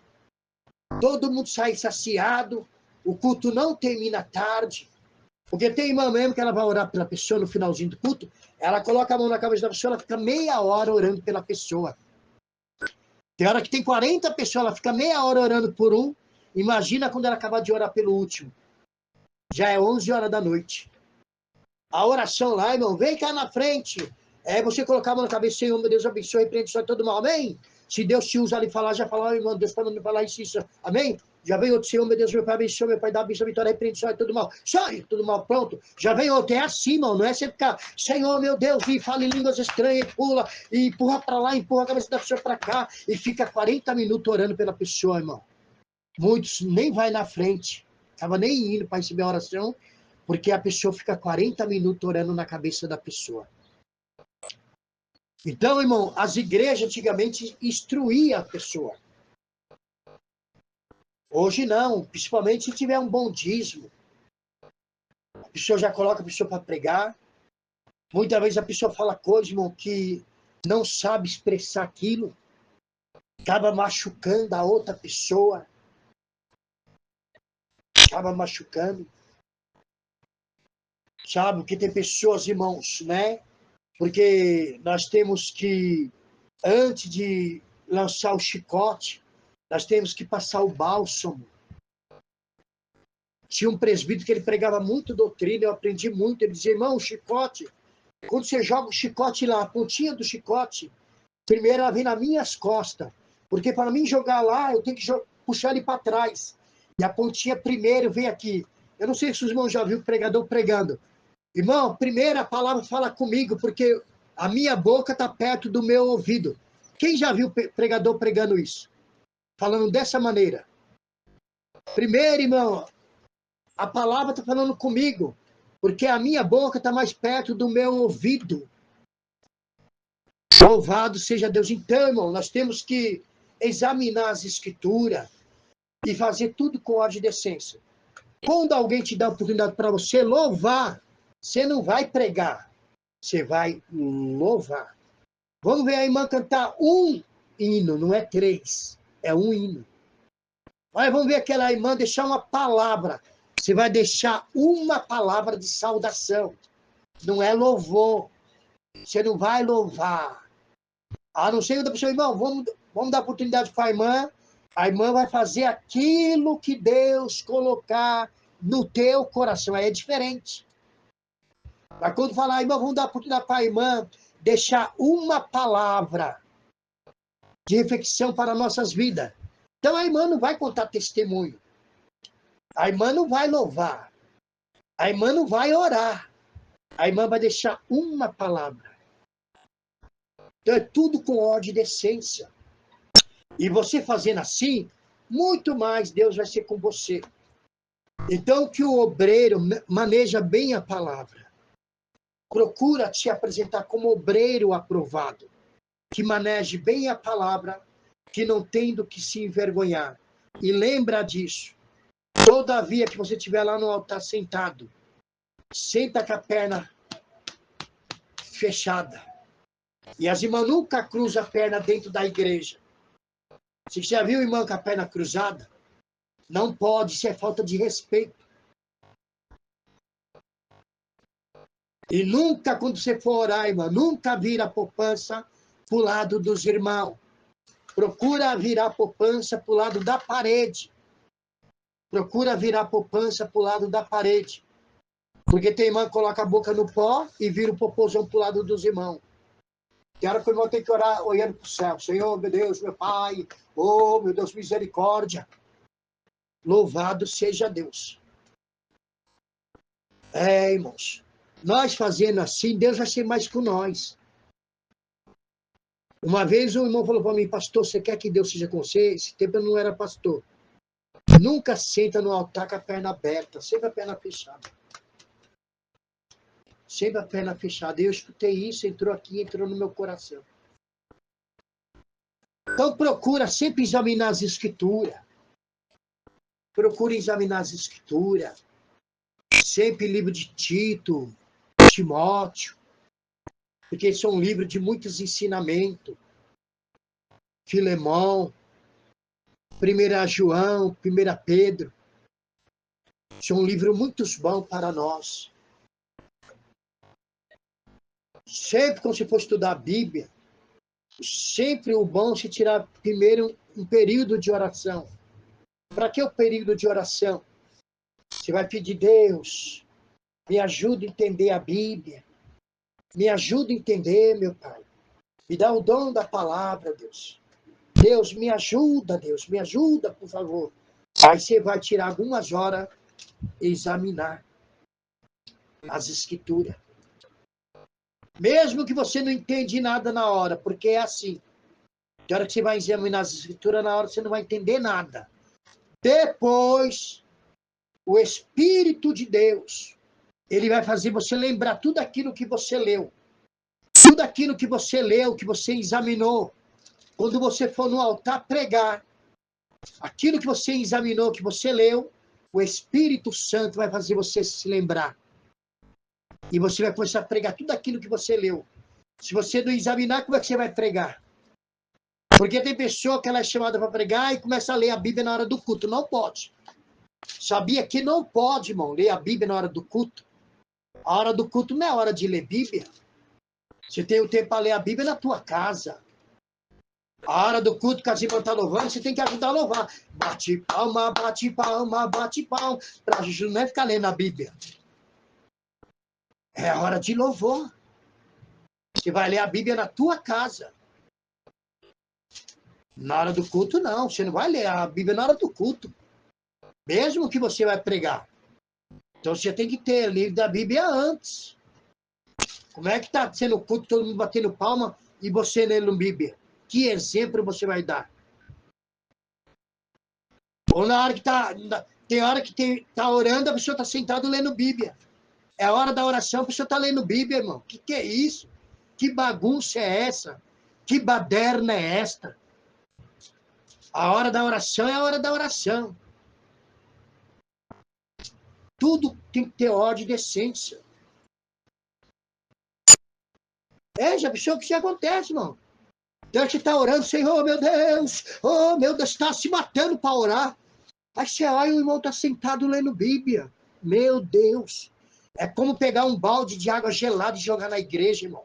Todo mundo sai saciado. O culto não termina tarde. Porque tem irmã mesmo que ela vai orar pela pessoa no finalzinho do culto, ela coloca a mão na cabeça da pessoa, ela fica meia hora orando pela pessoa. Tem hora que tem 40 pessoas, ela fica meia hora orando por um. Imagina quando ela acabar de orar pelo último. Já é 11 horas da noite. A oração lá, irmão, vem cá na frente. Você colocar a mão na cabeça, Senhor, meu Deus, abençoe, repreende só todo mal, amém? Se Deus te usa ali falar, já fala, irmão, Deus está mandando falar isso, amém? Já vem outro, Senhor, meu Deus, meu Pai, abençoe, meu Pai, dá a benção, vitória, repreende só todo mal. Sai, tudo mal, pronto. Já vem outro, é assim, irmão, não é você ficar, Senhor, meu Deus, e fala em línguas estranhas, e pula, e empurra para lá, empurra a cabeça da pessoa para cá, e fica 40 minutos orando pela pessoa, irmão. Muitos nem vai na frente, estava nem indo para receber a oração, porque a pessoa fica 40 minutos orando na cabeça da pessoa. Então, irmão, as igrejas antigamente instruíam a pessoa. Hoje não, principalmente se tiver um bom dízimo. A pessoa já coloca a pessoa para pregar, Muitas vezes a pessoa fala coisa, irmão, que não sabe expressar aquilo, acaba machucando a outra pessoa, acaba machucando. Sabe, porque tem pessoas, irmãos, né? Porque nós temos que, antes de lançar o chicote, nós temos que passar o bálsamo. Tinha um presbítero que ele pregava muito doutrina, eu aprendi muito. Ele dizia, irmão, o chicote, quando você joga o chicote lá, a pontinha do chicote, primeiro ela vem nas minhas costas. Porque para mim jogar lá, eu tenho que puxar ele para trás. E a pontinha primeiro vem aqui. Eu não sei se os irmãos já viram o pregador pregando. Irmão, primeiro a palavra fala comigo, porque a minha boca está perto do meu ouvido. Quem já viu o pregador pregando isso? Falando dessa maneira. Primeiro, irmão, a palavra está falando comigo, porque a minha boca está mais perto do meu ouvido. Louvado seja Deus. Então, irmão, nós temos que examinar as escrituras e fazer tudo com ordem e decência. Quando alguém te dá a oportunidade para você louvar, você não vai pregar, você vai louvar. Vamos ver a irmã cantar um hino, não é 3, é um hino. Aí vamos ver aquela irmã deixar uma palavra. Você vai deixar uma palavra de saudação. Não é louvor. Você não vai louvar. A não ser que a pessoa, irmão, vamos dar oportunidade para a irmã. A irmã vai fazer aquilo que Deus colocar no teu coração. Aí é diferente. Mas quando falar, irmão, vamos dar oportunidade para a irmã deixar uma palavra de reflexão para nossas vidas. Então a irmã não vai contar testemunho. A irmã não vai louvar. A irmã não vai orar. A irmã vai deixar uma palavra. Então é tudo com ordem e decência. E você fazendo assim, muito mais Deus vai ser com você. Então que o obreiro maneja bem a palavra. Procura te apresentar como obreiro aprovado. Que maneje bem a palavra, que não tem do que se envergonhar. E lembra disso. Todavia que você estiver lá no altar sentado, senta com a perna fechada. E as irmãs nunca cruzam a perna dentro da igreja. Se você já viu irmã com a perna cruzada, não pode, isso é falta de respeito. E nunca, quando você for orar, irmã, nunca vira a poupança para o lado dos irmãos. Procura virar a poupança para o lado da parede. Procura virar a poupança para o lado da parede. Porque tem irmã que coloca a boca no pó e vira o popozão para o lado dos irmãos. Tem hora que o irmão tem que orar olhando para o céu. Senhor, meu Deus, meu Pai, oh, meu Deus, misericórdia. Louvado seja Deus. Irmãos, nós fazendo assim, Deus vai ser mais com nós. Uma vez um irmão falou para mim, pastor, você quer que Deus seja com você? Esse tempo eu não era pastor. Nunca senta no altar com a perna aberta, sempre a perna fechada. Sempre a perna fechada. Eu escutei isso, entrou aqui, entrou no meu coração. Então procura sempre examinar as escrituras. Procura examinar as escrituras. Sempre livro de Tito, Timóteo. Porque são livros de muitos ensinamentos. Filemão, 1 João, 1 Pedro. São livros muito bons para nós. Sempre quando você for estudar a Bíblia, sempre o bom é se tirar primeiro um período de oração. Para que o período de oração? Você vai pedir, Deus, me ajuda a entender a Bíblia. Me ajuda a entender, meu Pai. Me dá o dom da palavra, Deus. Deus, me ajuda, por favor. Aí você vai tirar algumas horas e examinar as escrituras. Mesmo que você não entende nada na hora, porque é assim. Na hora que você vai examinar as escrituras, na hora você não vai entender nada. Depois, o Espírito de Deus, ele vai fazer você lembrar tudo aquilo que você leu. Tudo aquilo que você leu, que você examinou. Quando você for no altar pregar, aquilo que você examinou, que você leu, o Espírito Santo vai fazer você se lembrar. E você vai começar a pregar tudo aquilo que você leu. Se você não examinar, como é que você vai pregar? Porque tem pessoa que ela é chamada para pregar e começa a ler a Bíblia na hora do culto. Não pode. Sabia que não pode, irmão, ler a Bíblia na hora do culto? A hora do culto não é hora de ler Bíblia. Você tem o tempo para ler a Bíblia na tua casa. A hora do culto que a irmã está louvando, você tem que ajudar a louvar. Bate palma, bate palma, bate palma. Para a gente não é ficar lendo a Bíblia. É a hora de louvor. Você vai ler a Bíblia na tua casa. Na hora do culto, não. Você não vai ler a Bíblia na hora do culto. Mesmo que você vai pregar. Então você tem que ter o livro da Bíblia antes. Como é que está sendo o culto, todo mundo batendo palma e você lendo Bíblia? Que exemplo você vai dar? Ou na hora que está... Tem hora que está orando, a pessoa está sentada lendo Bíblia. É a hora da oração, a pessoa está lendo Bíblia, irmão. Que é isso? Que bagunça é essa? Que baderna é esta? A hora da oração é a hora da oração. Tudo tem que ter ordem e decência. Já pensou o que acontece, irmão? Então a gente está orando, Senhor, oh meu Deus, está se matando para orar. Aí você olha e o irmão está sentado lendo Bíblia. Meu Deus. É como pegar um balde de água gelada e jogar na igreja, irmão.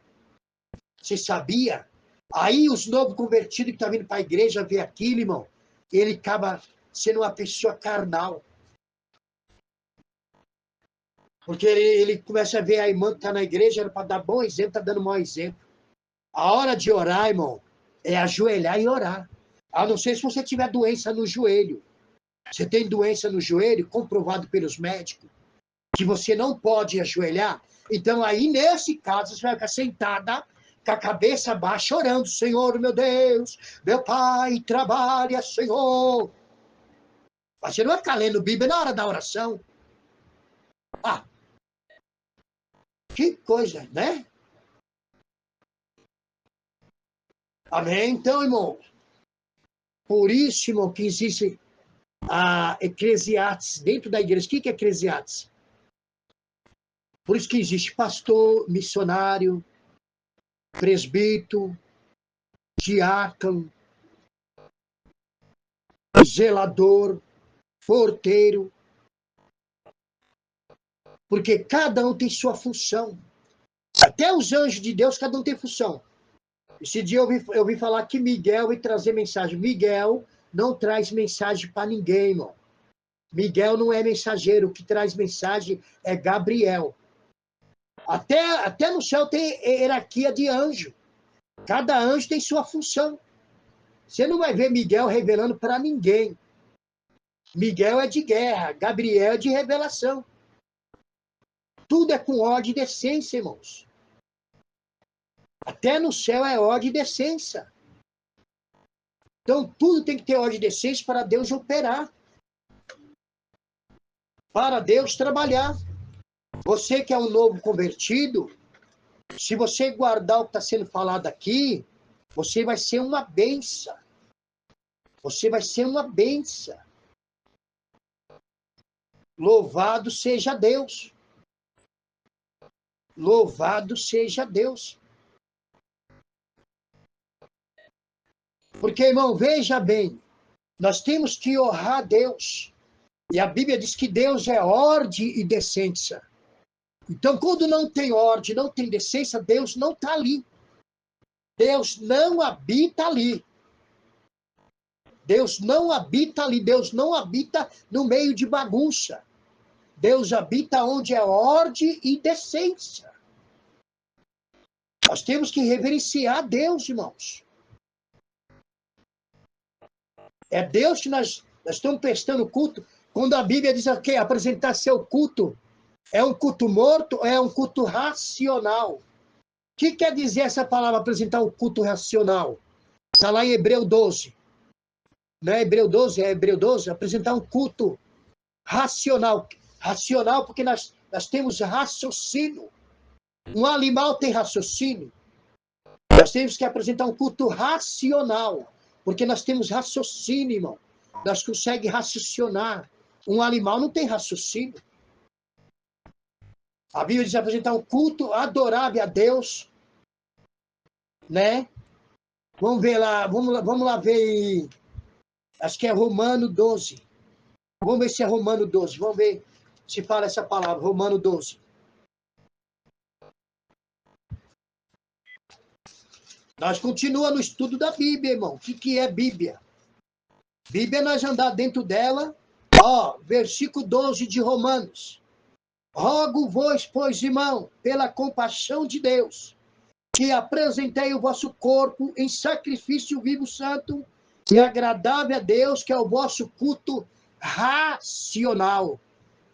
Você sabia? Aí os novos convertidos que estão vindo para a igreja ver aquilo, irmão, ele acaba sendo uma pessoa carnal. Porque ele começa a ver a irmã que está na igreja, era para dar bom exemplo, está dando mau exemplo. A hora de orar, irmão, é ajoelhar e orar. A não ser se você tiver doença no joelho. Você tem doença no joelho, comprovado pelos médicos, que você não pode ajoelhar. Então, aí, nesse caso, você vai ficar sentada, com a cabeça baixa, orando. Senhor, meu Deus, meu Pai, trabalha, Senhor. Mas você não vai ficar lendo Bíblia na hora da oração. Ah, que coisa, né? Amém? Então, irmão, por isso, irmão, que existe a Eclesiastes dentro da igreja. O que é Eclesiastes? Por isso que existe pastor, missionário, presbítero, diácono, zelador, porteiro. Porque cada um tem sua função. Até os anjos de Deus, cada um tem função. Esse dia eu ouvi falar que Miguel vai trazer mensagem. Miguel não traz mensagem para ninguém, irmão. Miguel não é mensageiro. O que traz mensagem é Gabriel. Até no céu tem hierarquia de anjo. Cada anjo tem sua função. Você não vai ver Miguel revelando para ninguém. Miguel é de guerra, Gabriel é de revelação. Tudo é com ordem e decência, irmãos. Até no céu é ordem e decência. Então, tudo tem que ter ordem e decência para Deus operar. Para Deus trabalhar. Você que é um novo convertido, se você guardar o que está sendo falado aqui, você vai ser uma bênção. Você vai ser uma bênção. Louvado seja Deus. Louvado seja Deus. Porque, irmão, veja bem, nós temos que honrar a Deus. E a Bíblia diz que Deus é ordem e decência. Então, quando não tem ordem, não tem decência, Deus não está ali. Deus não habita ali. Deus não habita ali. Deus não habita no meio de bagunça. Deus habita onde é ordem e decência. Nós temos que reverenciar Deus, irmãos. É Deus que nós estamos prestando culto. Quando a Bíblia diz que apresentar seu culto é um culto morto ou é um culto racional? O que quer dizer essa palavra, apresentar um culto racional? Está lá em Hebreu 12. Não é Hebreu 12? É Hebreu 12? Apresentar um culto racional. Racional porque nós temos raciocínio. Um animal tem raciocínio. Nós temos que apresentar um culto racional. Porque nós temos raciocínio, irmão. Nós conseguimos raciocinar. Um animal não tem raciocínio. A Bíblia diz apresentar um culto adorável a Deus, né? Vamos ver lá, vamos lá ver, acho que é Romano 12. Vamos ver se é Romano 12, vamos ver se fala essa palavra, Romano 12. Nós continuamos no estudo da Bíblia, irmão. O que é Bíblia? Bíblia é nós andar dentro dela. Ó, versículo 12 de Romanos. Rogo-vos, pois, irmão, pela compaixão de Deus, que apresentei o vosso corpo em sacrifício vivo, santo e agradável a Deus, que é o vosso culto racional.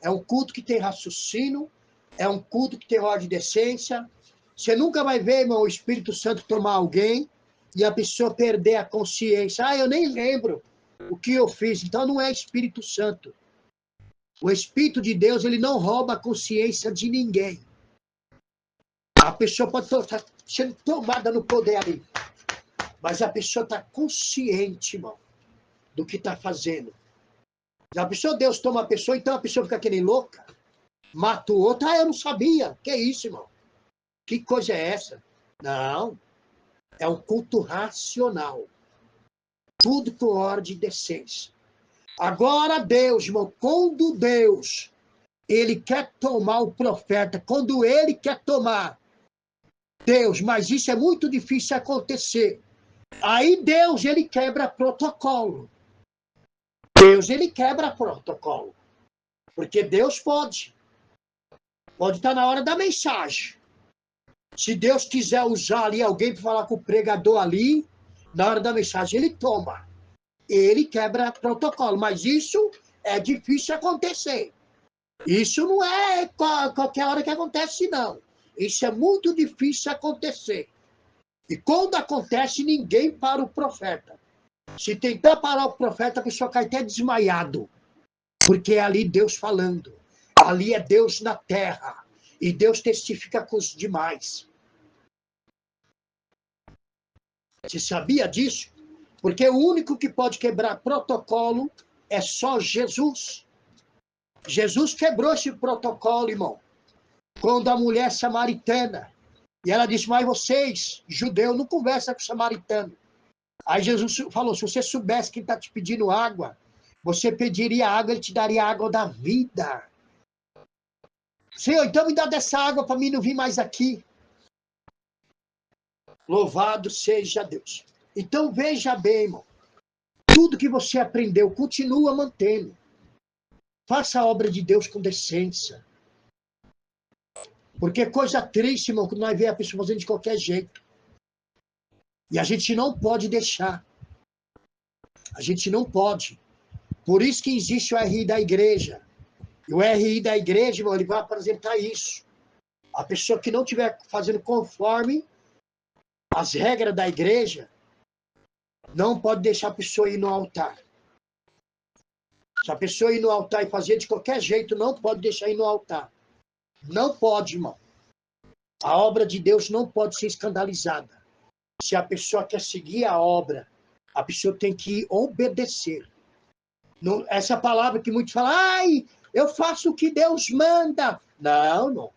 É um culto que tem raciocínio, é um culto que tem ordem de decência. Você nunca vai ver, irmão, o Espírito Santo tomar alguém e a pessoa perder a consciência. Ah, eu nem lembro o que eu fiz. Então não é Espírito Santo. O Espírito de Deus, ele não rouba a consciência de ninguém. A pessoa pode estar sendo tomada no poder ali, mas a pessoa está consciente, irmão, do que está fazendo. A pessoa, Deus toma a pessoa, então a pessoa fica que nem louca, mata o outro. Ah, eu não sabia. Que isso, irmão? Que coisa é essa? Não. É um culto racional. Tudo com ordem e decência. Agora Deus, irmão, quando Deus, ele quer tomar o profeta, quando ele quer tomar Deus, mas isso é muito difícil acontecer. Aí Deus, ele quebra protocolo. Deus, ele quebra protocolo. Porque Deus pode. Pode estar na hora da mensagem. Se Deus quiser usar ali alguém para falar com o pregador ali, na hora da mensagem ele toma. Ele quebra protocolo, mas isso é difícil acontecer. Isso não é qualquer hora que acontece, não. Isso é muito difícil acontecer. E quando acontece, ninguém para o profeta. Se tentar parar o profeta, a pessoa cai até desmaiado. Porque é ali Deus falando. Ali é Deus na terra. E Deus testifica com os demais. Você sabia disso? Porque o único que pode quebrar protocolo é só Jesus. Jesus quebrou esse protocolo, irmão. Quando a mulher samaritana, e ela disse, mas vocês, judeus, não conversam com samaritano. Aí Jesus falou, se você soubesse quem está te pedindo água, você pediria água, ele te daria água da vida. Senhor, então me dá dessa água para mim não vir mais aqui. Louvado seja Deus. Então veja bem, irmão. Tudo que você aprendeu, continua mantendo. Faça a obra de Deus com decência. Porque é coisa triste, irmão, quando nós vemos a pessoa fazendo de qualquer jeito. E a gente não pode deixar. A gente não pode. Por isso que existe o RI da igreja. E o RI da igreja, irmão, ele vai apresentar isso. A pessoa que não estiver fazendo conforme as regras da igreja, não pode deixar a pessoa ir no altar. Se a pessoa ir no altar e fazer de qualquer jeito, não pode deixar ir no altar. Não pode, irmão. A obra de Deus não pode ser escandalizada. Se a pessoa quer seguir a obra, a pessoa tem que obedecer. Essa palavra que muitos falam, ai, eu faço o que Deus manda. Não, não.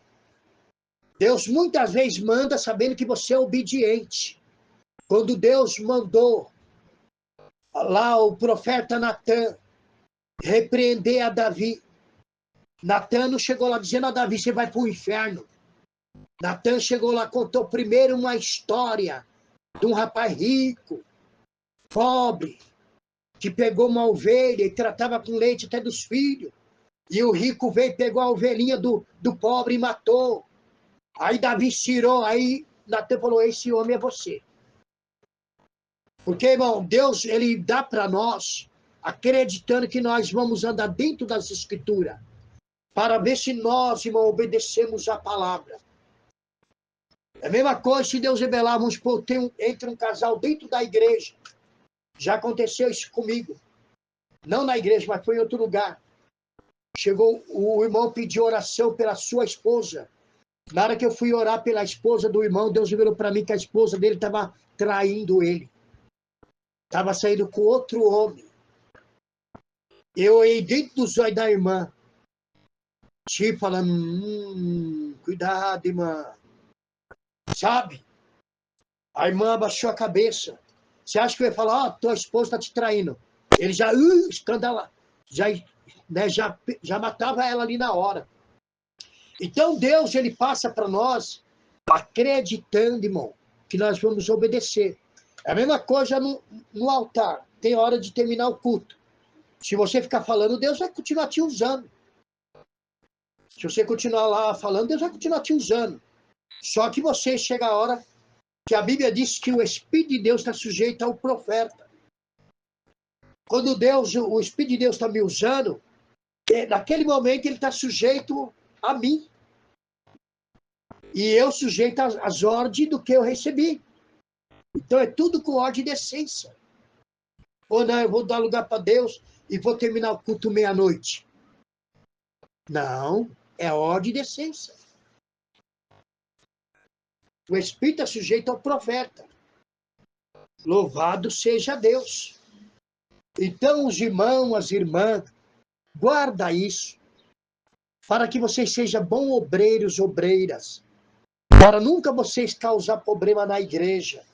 Deus muitas vezes manda sabendo que você é obediente. Quando Deus mandou lá o profeta Natan repreender a Davi, Natan não chegou lá dizendo a Davi, você vai para o inferno. Natan chegou lá, contou primeiro uma história de um rapaz rico, pobre, que pegou uma ovelha e tratava com leite até dos filhos. E o rico veio e pegou a ovelhinha do pobre e matou. Aí Davi tirou, aí Natan falou, esse homem é você. Porque, irmão, Deus, ele dá para nós, acreditando que nós vamos andar dentro das Escrituras, para ver se nós, irmão, obedecemos a palavra. É a mesma coisa se Deus revelar, vamos supor, entra um casal dentro da igreja. Já aconteceu isso comigo. Não na igreja, mas foi em outro lugar. Chegou, o irmão pediu oração pela sua esposa. Na hora que eu fui orar pela esposa do irmão, Deus revelou para mim que a esposa dele estava traindo ele. Estava saindo com outro homem. Eu olhei dentro dos olhos da irmã. Tipo, falando, cuidado, irmã. Sabe? A irmã abaixou a cabeça. Você acha que eu ia falar, tua esposa está te traindo? Ele já, escandala, já, né, já matava ela ali na hora. Então Deus, ele passa para nós acreditando, irmão, que nós vamos obedecer. É a mesma coisa no altar. Tem hora de terminar o culto. Se você ficar falando, Deus vai continuar te usando. Se você continuar lá falando, Deus vai continuar te usando. Só que você chega a hora que a Bíblia diz que o Espírito de Deus está sujeito ao profeta. Quando o Espírito de Deus está me usando, naquele momento ele está sujeito a mim. E eu sujeito às ordens do que eu recebi. Então é tudo com ordem de essência. Ou não, eu vou dar lugar para Deus e vou terminar o culto meia-noite. Não, é ordem de essência. O Espírito é sujeito ao profeta. Louvado seja Deus. Então, os irmãos, as irmãs, guarda isso, para que vocês sejam bons obreiros, obreiras, para nunca vocês causar problema na igreja.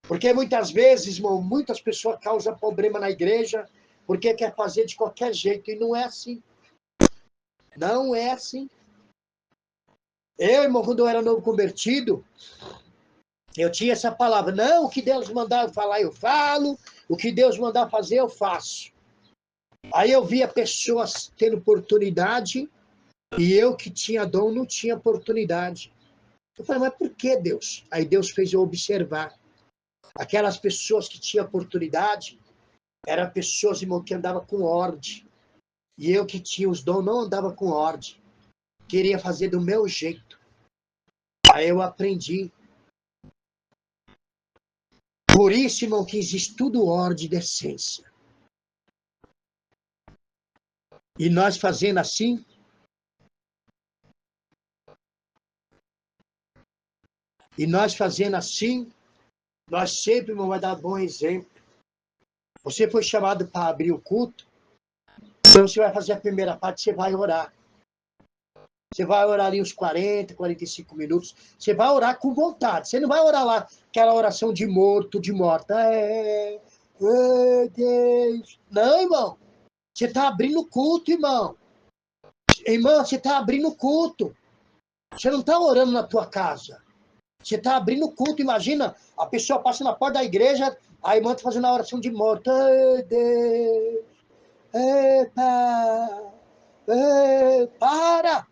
Porque muitas vezes, irmão, muitas pessoas causam problema na igreja porque quer fazer de qualquer jeito, e não é assim. Não é assim. Eu, irmão, quando eu era novo convertido, eu tinha essa palavra, não, o que Deus mandar eu falar, eu falo, o que Deus mandar fazer, eu faço. Aí eu via pessoas tendo oportunidade, e eu que tinha dom não tinha oportunidade. Eu falei, mas por que, Deus? Aí Deus fez eu observar. Aquelas pessoas que tinham oportunidade, eram pessoas, irmão, que andavam com ordem. E eu que tinha os dons não andava com ordem. Queria fazer do meu jeito. Aí eu aprendi. Por isso, irmão, que existe tudo ordem de essência. E nós fazendo assim, nós sempre, irmão, vai dar bom exemplo. Você foi chamado para abrir o culto, então você vai fazer a primeira parte, você vai orar. Você vai orar ali uns 40, 45 minutos. Você vai orar com vontade. Você não vai orar lá aquela oração de morto, de morta. Deus. Não, irmão. Você está abrindo o culto, irmão. Irmão, você está abrindo o culto. Você não está orando na tua casa. Você está abrindo o culto. Imagina, a pessoa passa na porta da igreja, a irmã está fazendo a oração de morto. Deus. Epa. Para!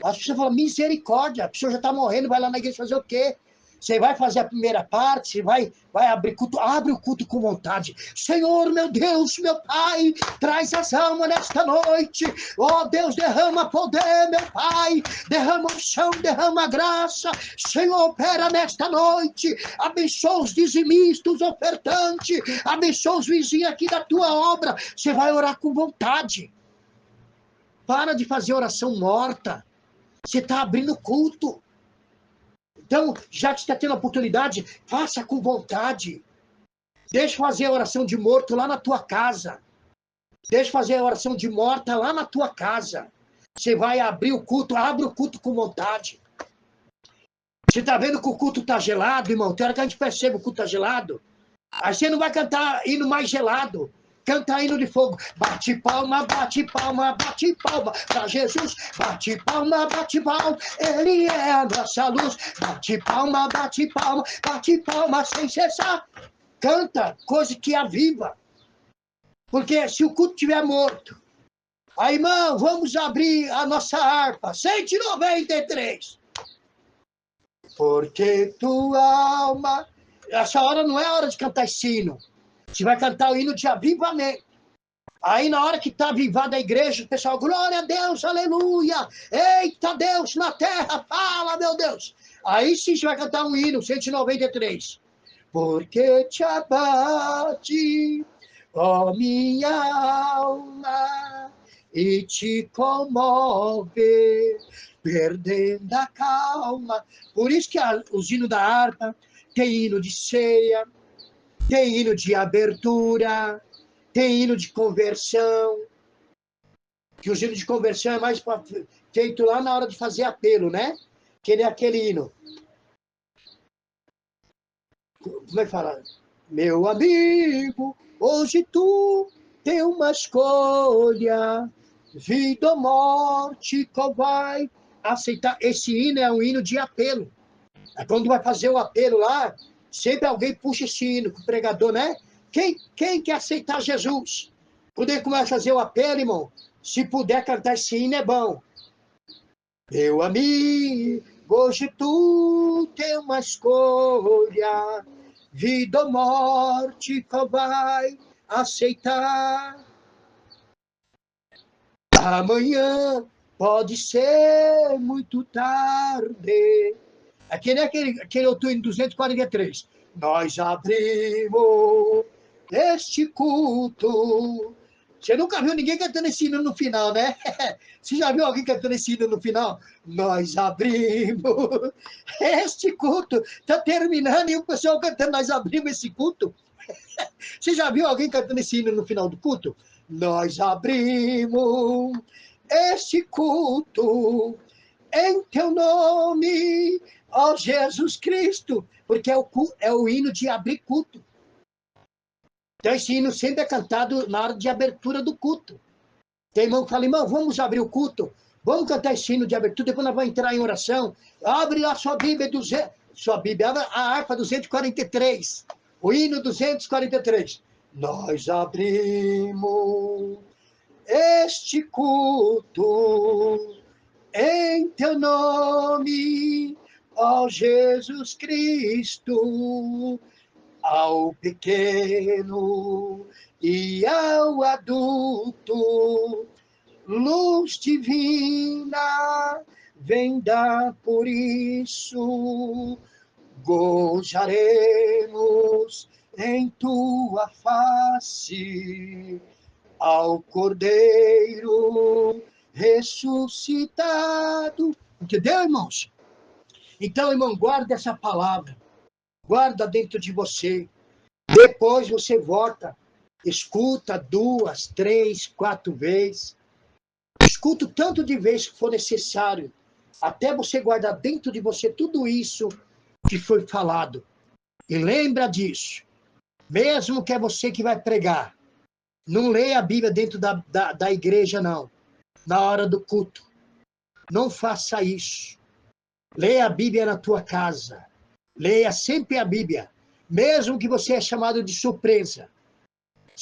As pessoas falam, misericórdia, a pessoa já está morrendo, vai lá na igreja fazer o quê? Você vai fazer a primeira parte, você vai abrir culto, abre o culto com vontade. Senhor, meu Deus, meu Pai, traz as almas nesta noite. Oh, Deus, derrama poder, meu Pai, derrama unção, derrama graça. Senhor, opera nesta noite, abençoa os dizimistas, os ofertantes, abençoa os vizinhos aqui da tua obra. Você vai orar com vontade. Para de fazer oração morta. Você está abrindo culto. Então, já que você está tendo a oportunidade, faça com vontade. Deixa fazer a oração de morto lá na tua casa. Deixa fazer a oração de morta lá na tua casa. Você vai abrir o culto, abre o culto com vontade. Você está vendo que o culto está gelado, irmão? Tem hora que a gente percebe que o culto está gelado. Aí você não vai cantar hino mais gelado. Canta hino de fogo. Bate palma, bate palma, bate palma pra Jesus. Bate palma, Ele é a nossa luz. Bate palma, bate palma sem cessar. Canta coisa que aviva. Porque se o culto estiver morto, aí, irmão, vamos abrir a nossa harpa. 193. Porque tua alma... Essa hora não é a hora de cantar esse hino. Você vai cantar o hino de avivamento. Aí, na hora que está avivada a igreja, o pessoal, glória a Deus, aleluia. Eita Deus na terra, fala, meu Deus. Aí sim você vai cantar um hino, 193. Porque te abate, ó minha alma, e te comove, perdendo a calma. Por isso que os hinos da harpa, tem hino de ceia, tem hino de abertura, tem hino de conversão. Que o hino de conversão é mais feito lá na hora de fazer apelo, né? Que nem aquele hino. Como é que fala? Meu amigo, hoje tu tem uma escolha, vida ou morte, qual vai aceitar? Esse hino é um hino de apelo. É quando vai fazer o apelo lá, sempre alguém puxa esse hino com o pregador, né? Quem quer aceitar Jesus? Quando ele começa a fazer o apelo, irmão, se puder cantar esse hino é bom. Meu amigo, hoje tu tem uma escolha, vida ou morte, qual vai aceitar? Amanhã pode ser muito tarde. Aqui nem aquele outro em 243. Nós abrimos este culto. Você nunca viu ninguém cantando esse hino no final, né? Você já viu alguém cantando esse hino no final? Nós abrimos este culto. Está terminando e o pessoal cantando, nós abrimos esse culto. Você já viu alguém cantando esse hino no final do culto? Nós abrimos este culto em teu nome, ó Jesus Cristo, porque é o hino de abrir culto. Então, esse hino sempre é cantado na hora de abertura do culto. Tem irmão que fala, irmão, vamos abrir o culto, vamos cantar esse hino de abertura, depois nós vamos entrar em oração. Abre lá sua Bíblia, abre a harpa 243, o hino 243. Nós abrimos este culto em teu nome, ó Jesus Cristo, ao pequeno e ao adulto, luz divina, vem dar por isso, gojaremos em tua face, ao Cordeiro ressuscitado. Entendeu, irmãos? Então, irmão, guarda essa palavra. Guarda dentro de você. Depois você volta. Escuta 2, 3, 4 vezes. Escuta o tanto de vezes que for necessário. Até você guardar dentro de você tudo isso que foi falado. E lembra disso. Mesmo que é você que vai pregar. Não leia a Bíblia dentro da igreja, não. Na hora do culto. Não faça isso. Leia a Bíblia na tua casa. Leia sempre a Bíblia. Mesmo que você é chamado de surpresa.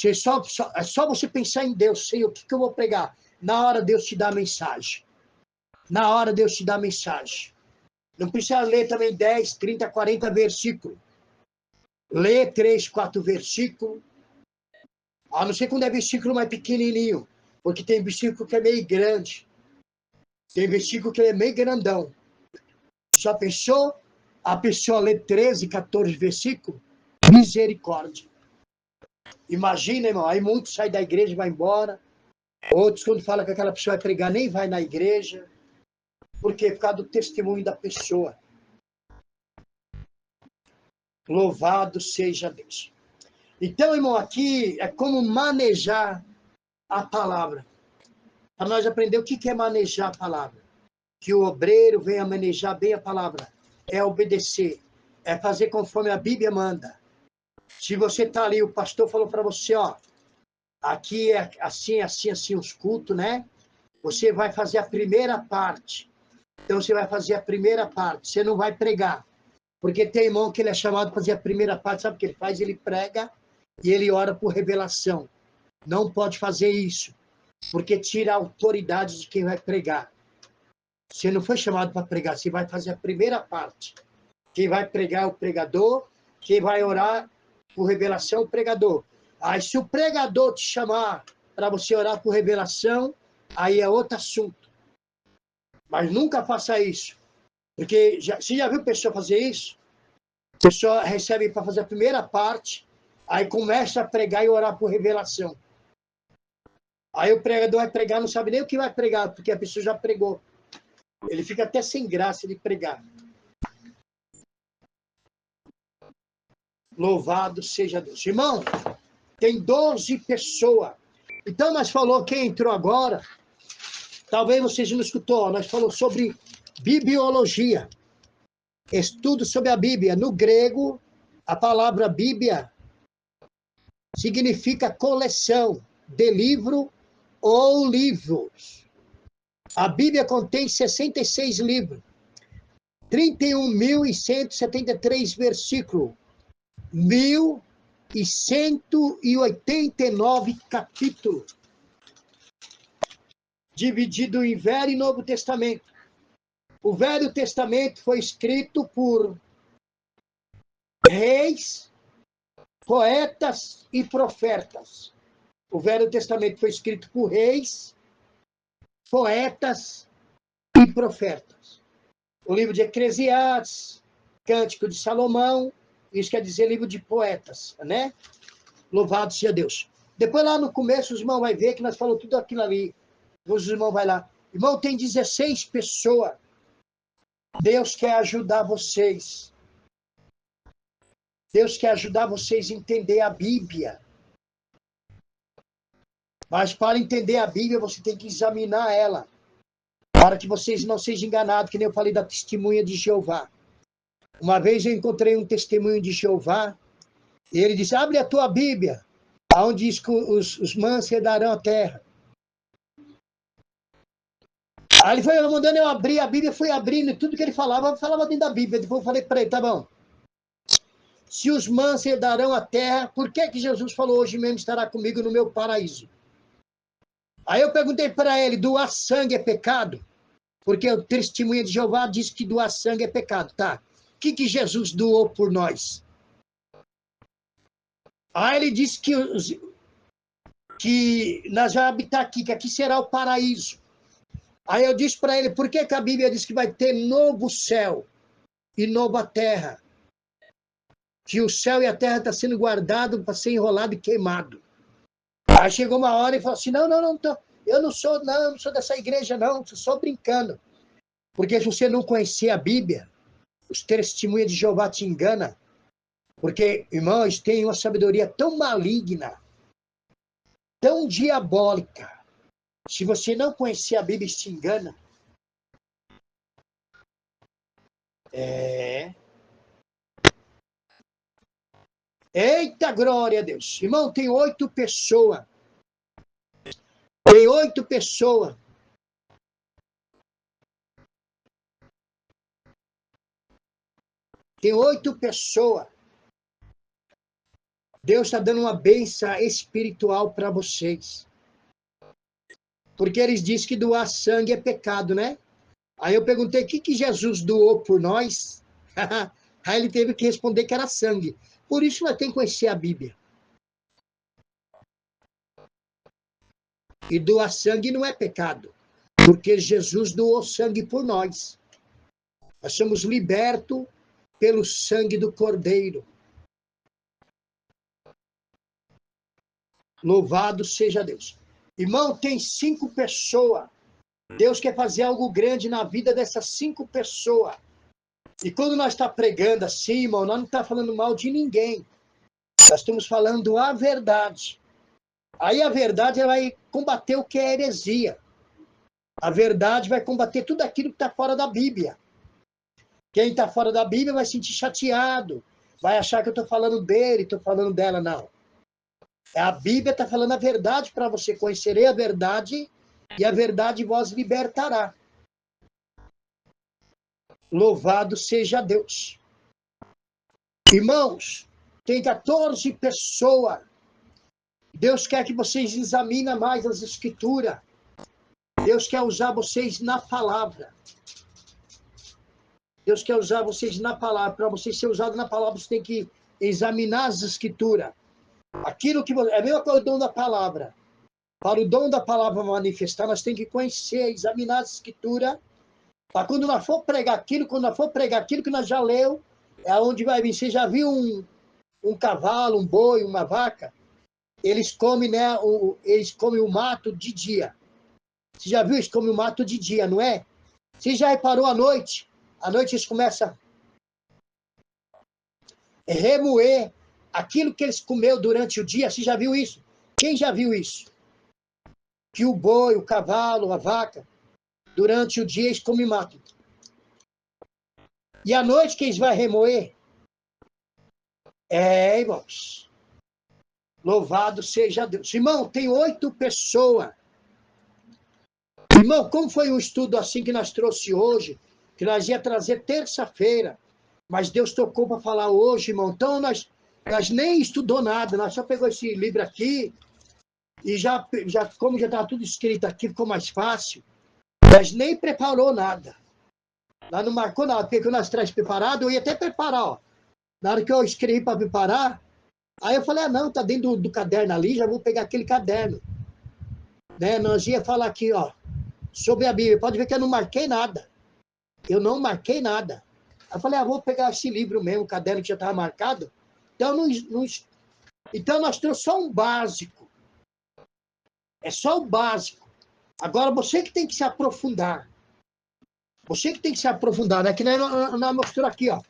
É só você pensar em Deus. Sei o que eu vou pregar. Na hora Deus te dá a mensagem. Na hora Deus te dá a mensagem. Não precisa ler também 10, 30, 40 versículos. Lê 3, 4 versículos. A não ser quando é versículo mais pequenininho. Porque tem versículo que é meio grande. Tem versículo que é meio grandão. Já pensou? A pessoa lê 13, 14 versículos? Misericórdia. Imagina, irmão, aí muitos saem da igreja e vão embora. Outros, quando fala que aquela pessoa vai pregar, nem vai na igreja. Por quê? Por causa do testemunho da pessoa. Louvado seja Deus. Então, irmão, aqui é como manejar a palavra. Para nós aprender o que é manejar a palavra. Que o obreiro venha manejar bem a palavra. É obedecer. É fazer conforme a Bíblia manda. Se você está ali, o pastor falou para você, ó, aqui é assim, assim, assim os cultos, né? Você vai fazer a primeira parte. Então, você vai fazer a primeira parte. Você não vai pregar. Porque tem irmão que ele é chamado para fazer a primeira parte. Sabe o que ele faz? Ele prega e ele ora por revelação. Não pode fazer isso. Porque tira a autoridade de quem vai pregar. Você não foi chamado para pregar. Você vai fazer a primeira parte. Quem vai pregar é o pregador. Quem vai orar por revelação é o pregador. Aí, se o pregador te chamar para você orar por revelação, aí é outro assunto. Mas nunca faça isso. Porque você já viu pessoa fazer isso? A pessoa recebe para fazer a primeira parte, aí começa a pregar e orar por revelação. Aí o pregador vai pregar, não sabe nem o que vai pregar, porque a pessoa já pregou. Ele fica até sem graça de pregar. Louvado seja Deus. Irmão, tem 12 pessoas. Então, nós falou quem entrou agora. Talvez vocês não escutou, nós falamos sobre bibliologia. Estudo sobre a Bíblia. No grego, a palavra Bíblia significa coleção de livro ou livros. A Bíblia contém 66 livros, 31.173 versículos, 1.189 capítulos, dividido em Velho e Novo Testamento. O Velho Testamento foi escrito por reis, poetas e profetas. O Velho Testamento foi escrito por reis, poetas e profetas. O livro de Eclesiastes, Cântico de Salomão, isso quer dizer livro de poetas, né? Louvado seja Deus. Depois lá no começo, os irmãos vão ver que nós falamos tudo aquilo ali. Os irmãos vão lá. Irmão, tem 16 pessoas. Deus quer ajudar vocês. Deus quer ajudar vocês a entender a Bíblia. Mas para entender a Bíblia, você tem que examinar ela. Para que vocês não sejam enganados, que nem eu falei da testemunha de Jeová. Uma vez eu encontrei um testemunho de Jeová, e ele disse, abre a tua Bíblia, onde diz que os mansos herdarão a terra. Aí ele foi mandando eu abrir a Bíblia, fui abrindo, e tudo que ele falava dentro da Bíblia. Depois eu falei para ele, tá bom. Se os mansos herdarão a terra, por que Jesus falou hoje mesmo estará comigo no meu paraíso? Aí eu perguntei para ele, doar sangue é pecado? Porque o testemunho de Jeová diz que doar sangue é pecado, tá? O que Jesus doou por nós? Aí ele disse que nós vamos habitar aqui, que aqui será o paraíso. Aí eu disse para ele, por que a Bíblia diz que vai ter novo céu e nova terra? Que o céu e a terra estão sendo guardados para ser enrolado e queimado. Aí chegou uma hora e falou assim, não, eu não sou dessa igreja, não, estou só brincando. Porque se você não conhecer a Bíblia, os testemunhos de Jeová te enganam. Porque, irmãos, têm uma sabedoria tão maligna, tão diabólica. Se você não conhecer a Bíblia, te engana. Eita, glória a Deus. Irmão, tem 8 pessoas. Tem 8 pessoas. Tem 8 pessoas. Deus está dando uma bênção espiritual para vocês. Porque eles dizem que doar sangue é pecado, né? Aí eu perguntei, o que Jesus doou por nós? Aí ele teve que responder que era sangue. Por isso nós temos que conhecer a Bíblia. E doar sangue não é pecado. Porque Jesus doou sangue por nós. Nós somos libertos pelo sangue do Cordeiro. Louvado seja Deus. Irmão, tem 5 pessoas. Deus quer fazer algo grande na vida dessas 5 pessoas. E quando nós estamos pregando assim, irmão, nós não estamos falando mal de ninguém. Nós estamos falando a verdade. Aí a verdade ela vai combater o que é heresia. A verdade vai combater tudo aquilo que está fora da Bíblia. Quem está fora da Bíblia vai se sentir chateado. Vai achar que eu estou falando dele, estou falando dela, não. A Bíblia está falando a verdade para você. Conhecerei a verdade e a verdade vos libertará. Louvado seja Deus. Irmãos, tem 14 pessoas. Deus quer que vocês examinem mais as Escrituras. Deus quer usar vocês na palavra. Deus quer usar vocês na palavra. Para vocês ser usados na palavra, você tem que examinar as Escrituras. Aquilo que é a mesma coisa do dom da palavra. Para o dom da palavra manifestar, nós temos que conhecer, examinar as Escrituras. Para quando nós for pregar aquilo, que nós já leu, é onde vai vir. Você já viu um cavalo, um boi, uma vaca? Eles comem, né, eles comem o mato de dia. Você já viu? Eles comem o mato de dia, não é? Você já reparou à noite? À noite eles começam a remoer aquilo que eles comeu durante o dia. Você já viu isso? Quem já viu isso? Que o boi, o cavalo, a vaca, Durante o dia eles comem mato. E à noite que eles vão remoer? Irmãos. Louvado seja Deus. Irmão, tem 8 pessoas. Irmão, como foi um estudo assim que nós trouxe hoje, que nós ia trazer terça-feira, mas Deus tocou para falar hoje, irmão. Então, nós nem estudou nada, nós só pegou esse livro aqui e como já estava tudo escrito aqui, ficou mais fácil. Nós nem preparou nada. Nós não marcou nada, porque quando nós traz preparado, eu ia até preparar, ó. Na hora que eu escrevi para preparar, aí eu falei, não, tá dentro do caderno ali, já vou pegar aquele caderno. Né? Nós ia falar aqui, ó, sobre a Bíblia. Pode ver que eu não marquei nada. Eu não marquei nada. Aí eu falei, vou pegar esse livro mesmo, o caderno que já estava marcado. Então, então nós temos só um básico. É só o básico. Agora, você que tem que se aprofundar. Você que tem que se aprofundar, né? Que nós mostramos aqui, ó.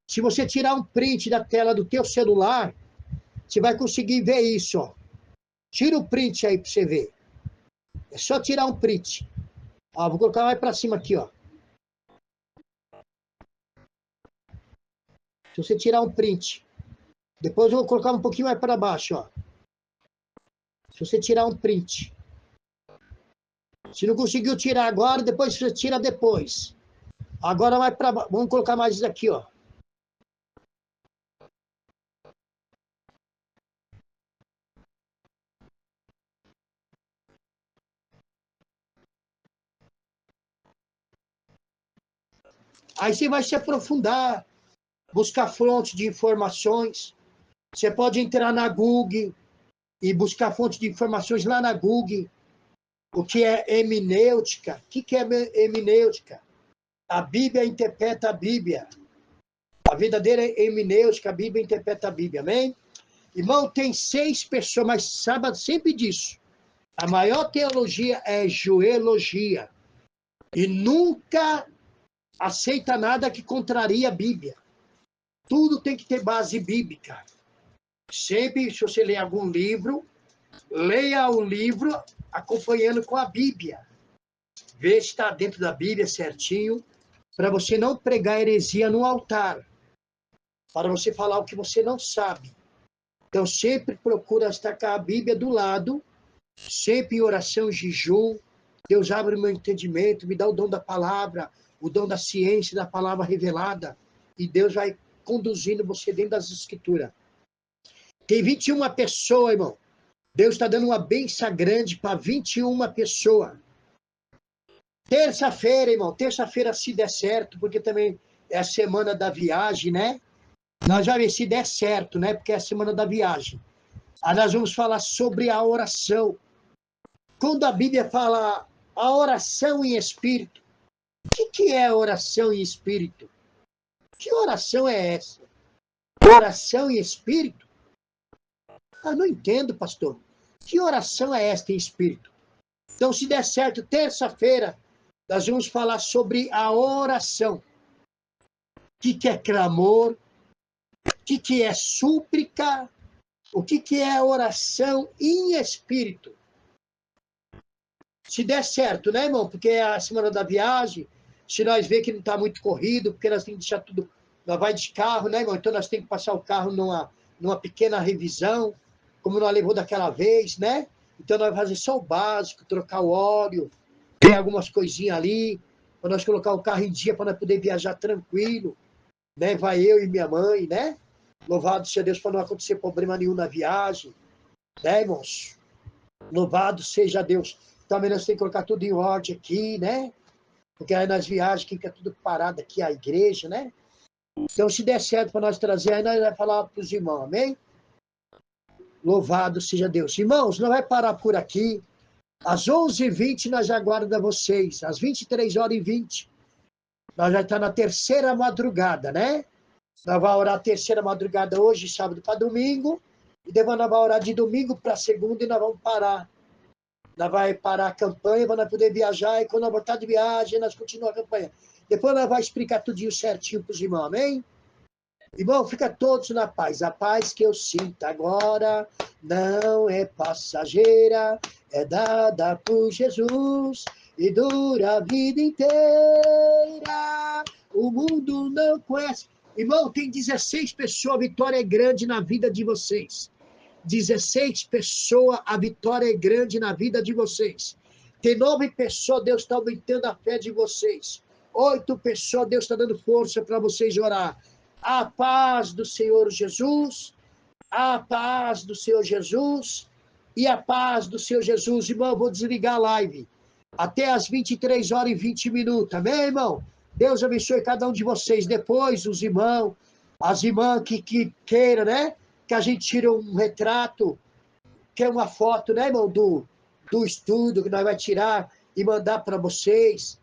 Se você tirar um print da tela do teu celular, você vai conseguir ver isso, ó. Tira o print aí para você ver. É só tirar um print. Ó, vou colocar mais para cima aqui, ó. Se você tirar um print. Depois eu vou colocar um pouquinho mais para baixo, ó. Se você tirar um print. Se não conseguiu tirar agora, depois você tira depois. Agora vai para baixo. Vamos colocar mais isso aqui, ó. Aí você vai se aprofundar, buscar fontes de informações. Você pode entrar na Google e buscar fontes de informações lá na Google. O que é hermenêutica? O que é hermenêutica? A Bíblia interpreta a Bíblia. A verdadeira hermenêutica, a Bíblia interpreta a Bíblia, amém? Irmão, tem 6 pessoas, mas saiba sempre disso. A maior teologia é joelogia. E nunca aceita nada que contraria a Bíblia. Tudo tem que ter base bíblica. Sempre, se você ler algum livro, leia o livro acompanhando com a Bíblia. Vê se está dentro da Bíblia certinho, para você não pregar heresia no altar, para você falar o que você não sabe. Então, sempre procura estar com a Bíblia do lado, sempre em oração, jejum. Deus abre o meu entendimento, me dá o dom da palavra, o dom da ciência, da palavra revelada, e Deus vai conduzindo você dentro das Escrituras. Tem 21 pessoas, irmão. Deus está dando uma bênção grande para 21 pessoas. Terça-feira, irmão, terça-feira se der certo, porque também é a semana da viagem, né? Nós já ver se der certo, né? Porque é a semana da viagem. Aí nós vamos falar sobre a oração. Quando a Bíblia fala a oração em espírito, o que é oração em espírito? Que oração é essa? Oração em espírito? Não entendo, pastor. Que oração é esta em espírito? Então, se der certo, terça-feira, nós vamos falar sobre a oração. O que é clamor? O que é súplica? O que é oração em espírito? Se der certo, né, irmão? Porque é a semana da viagem, se nós ver que não está muito corrido, porque nós temos que deixar tudo, nós vai de carro, né, irmão? Então nós temos que passar o carro numa pequena revisão, como nós levou daquela vez, né? Então nós vamos fazer só o básico, trocar o óleo, tem algumas coisinhas ali, para nós colocar o carro em dia, para nós poder viajar tranquilo, né? Vai eu e minha mãe, né? Louvado seja Deus para não acontecer problema nenhum na viagem, né, irmãos? Louvado seja Deus. Também nós temos que colocar tudo em ordem aqui, né? Porque aí nas viagens fica tudo parado aqui, a igreja, né? Então, se der certo para nós trazer, aí nós vamos falar para os irmãos, amém? Louvado seja Deus. Irmãos, não vai parar por aqui. Às 11h20 nós já aguardamos vocês. Às 23h20, nós já estamos na terceira madrugada, né? Nós vamos orar a terceira madrugada hoje, sábado para domingo. E depois nós vamos orar de domingo para segunda e nós vamos parar. Nós vamos parar a campanha para nós poder viajar. E quando nós voltar de viagem, nós continuamos a campanha. Depois nós vamos explicar tudinho certinho para os irmãos, amém? Irmão, fica todos na paz. A paz que eu sinto agora não é passageira, é dada por Jesus. e dura a vida inteira. O mundo não conhece. Irmão, tem 16 pessoas, a vitória é grande na vida de vocês. 16 pessoas, a vitória é grande na vida de vocês. Tem 9 pessoas, Deus está aumentando a fé de vocês. 8 pessoas, Deus está dando força para vocês orar. A paz do Senhor Jesus, a paz do Senhor Jesus e a paz do Senhor Jesus. Irmão, eu vou desligar a live até as 23h20. Amém, irmão? Deus abençoe cada um de vocês. Depois, os irmãos, as irmãs que queiram, né? Que a gente tire um retrato, que é uma foto, né, irmão, do estudo que nós vamos tirar e mandar para vocês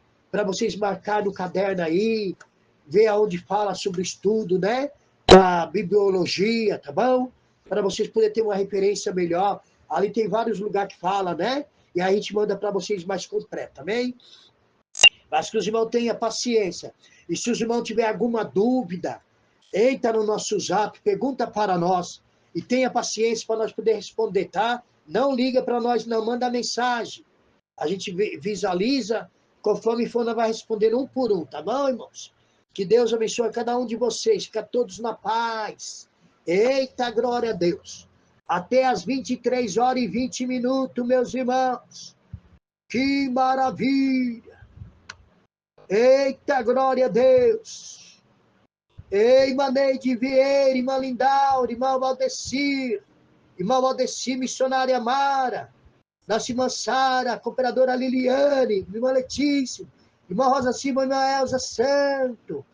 marcar no caderno aí, ver aonde fala sobre o estudo, né, da bibliologia, tá bom? Para vocês poderem ter uma referência melhor. Ali tem vários lugares que fala, né? E aí a gente manda para vocês mais completo, amém? Mas que os irmãos tenham paciência. E se os irmãos tiverem alguma dúvida, entra no nosso zap, pergunta para nós. E tenha paciência para nós poder responder, tá? Não liga para nós, não. Manda mensagem. A gente visualiza, conforme for, nós vai respondendo um por um, tá bom, irmãos? Que Deus abençoe cada um de vocês. Fica todos na paz. Eita, glória a Deus. Até as 23h20, meus irmãos. Que maravilha. Eita, glória a Deus. Ei, irmã Neide Vieira, irmã Lindaura, irmã Valdecir, missionária Mara, nossa irmã Sara, cooperadora Liliane, irmã Letícia, irmã Rosa Silva, irmã Elza Santo,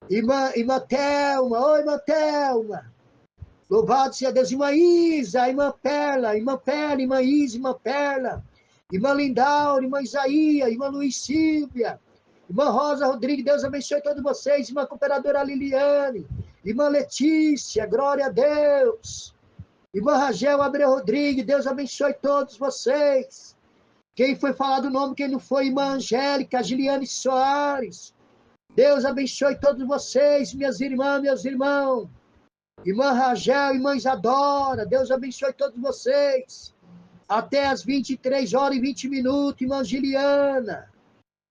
irmã Thelma, oi, irmã Thelma, louvado seja Deus, irmã Isa, irmã Perla, irmã Isa, irmã Perla, irmã Lindaura, irmã Isaías, irmã Luiz Silvia, irmã Rosa Rodrigues, Deus abençoe todos vocês, irmã cooperadora Liliane, irmã Letícia, glória a Deus, irmã Ragel Abreu Rodrigues, Deus abençoe todos vocês. Quem foi falar do nome, quem não foi, irmã Angélica, Giliane Soares, Deus abençoe todos vocês, minhas irmãs, meus irmãos. Irmã Ragel, irmã Isadora, Deus abençoe todos vocês. Até as 23h20, irmã Giliana.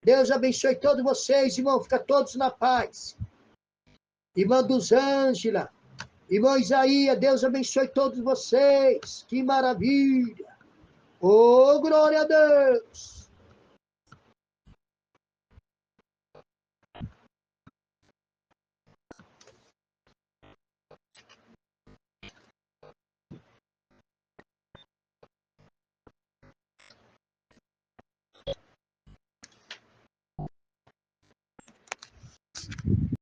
Deus abençoe todos vocês, irmão. Fica todos na paz. Irmã Duzângela, irmão Isaías, Deus abençoe todos vocês. Que maravilha. Oh, glória a Deus.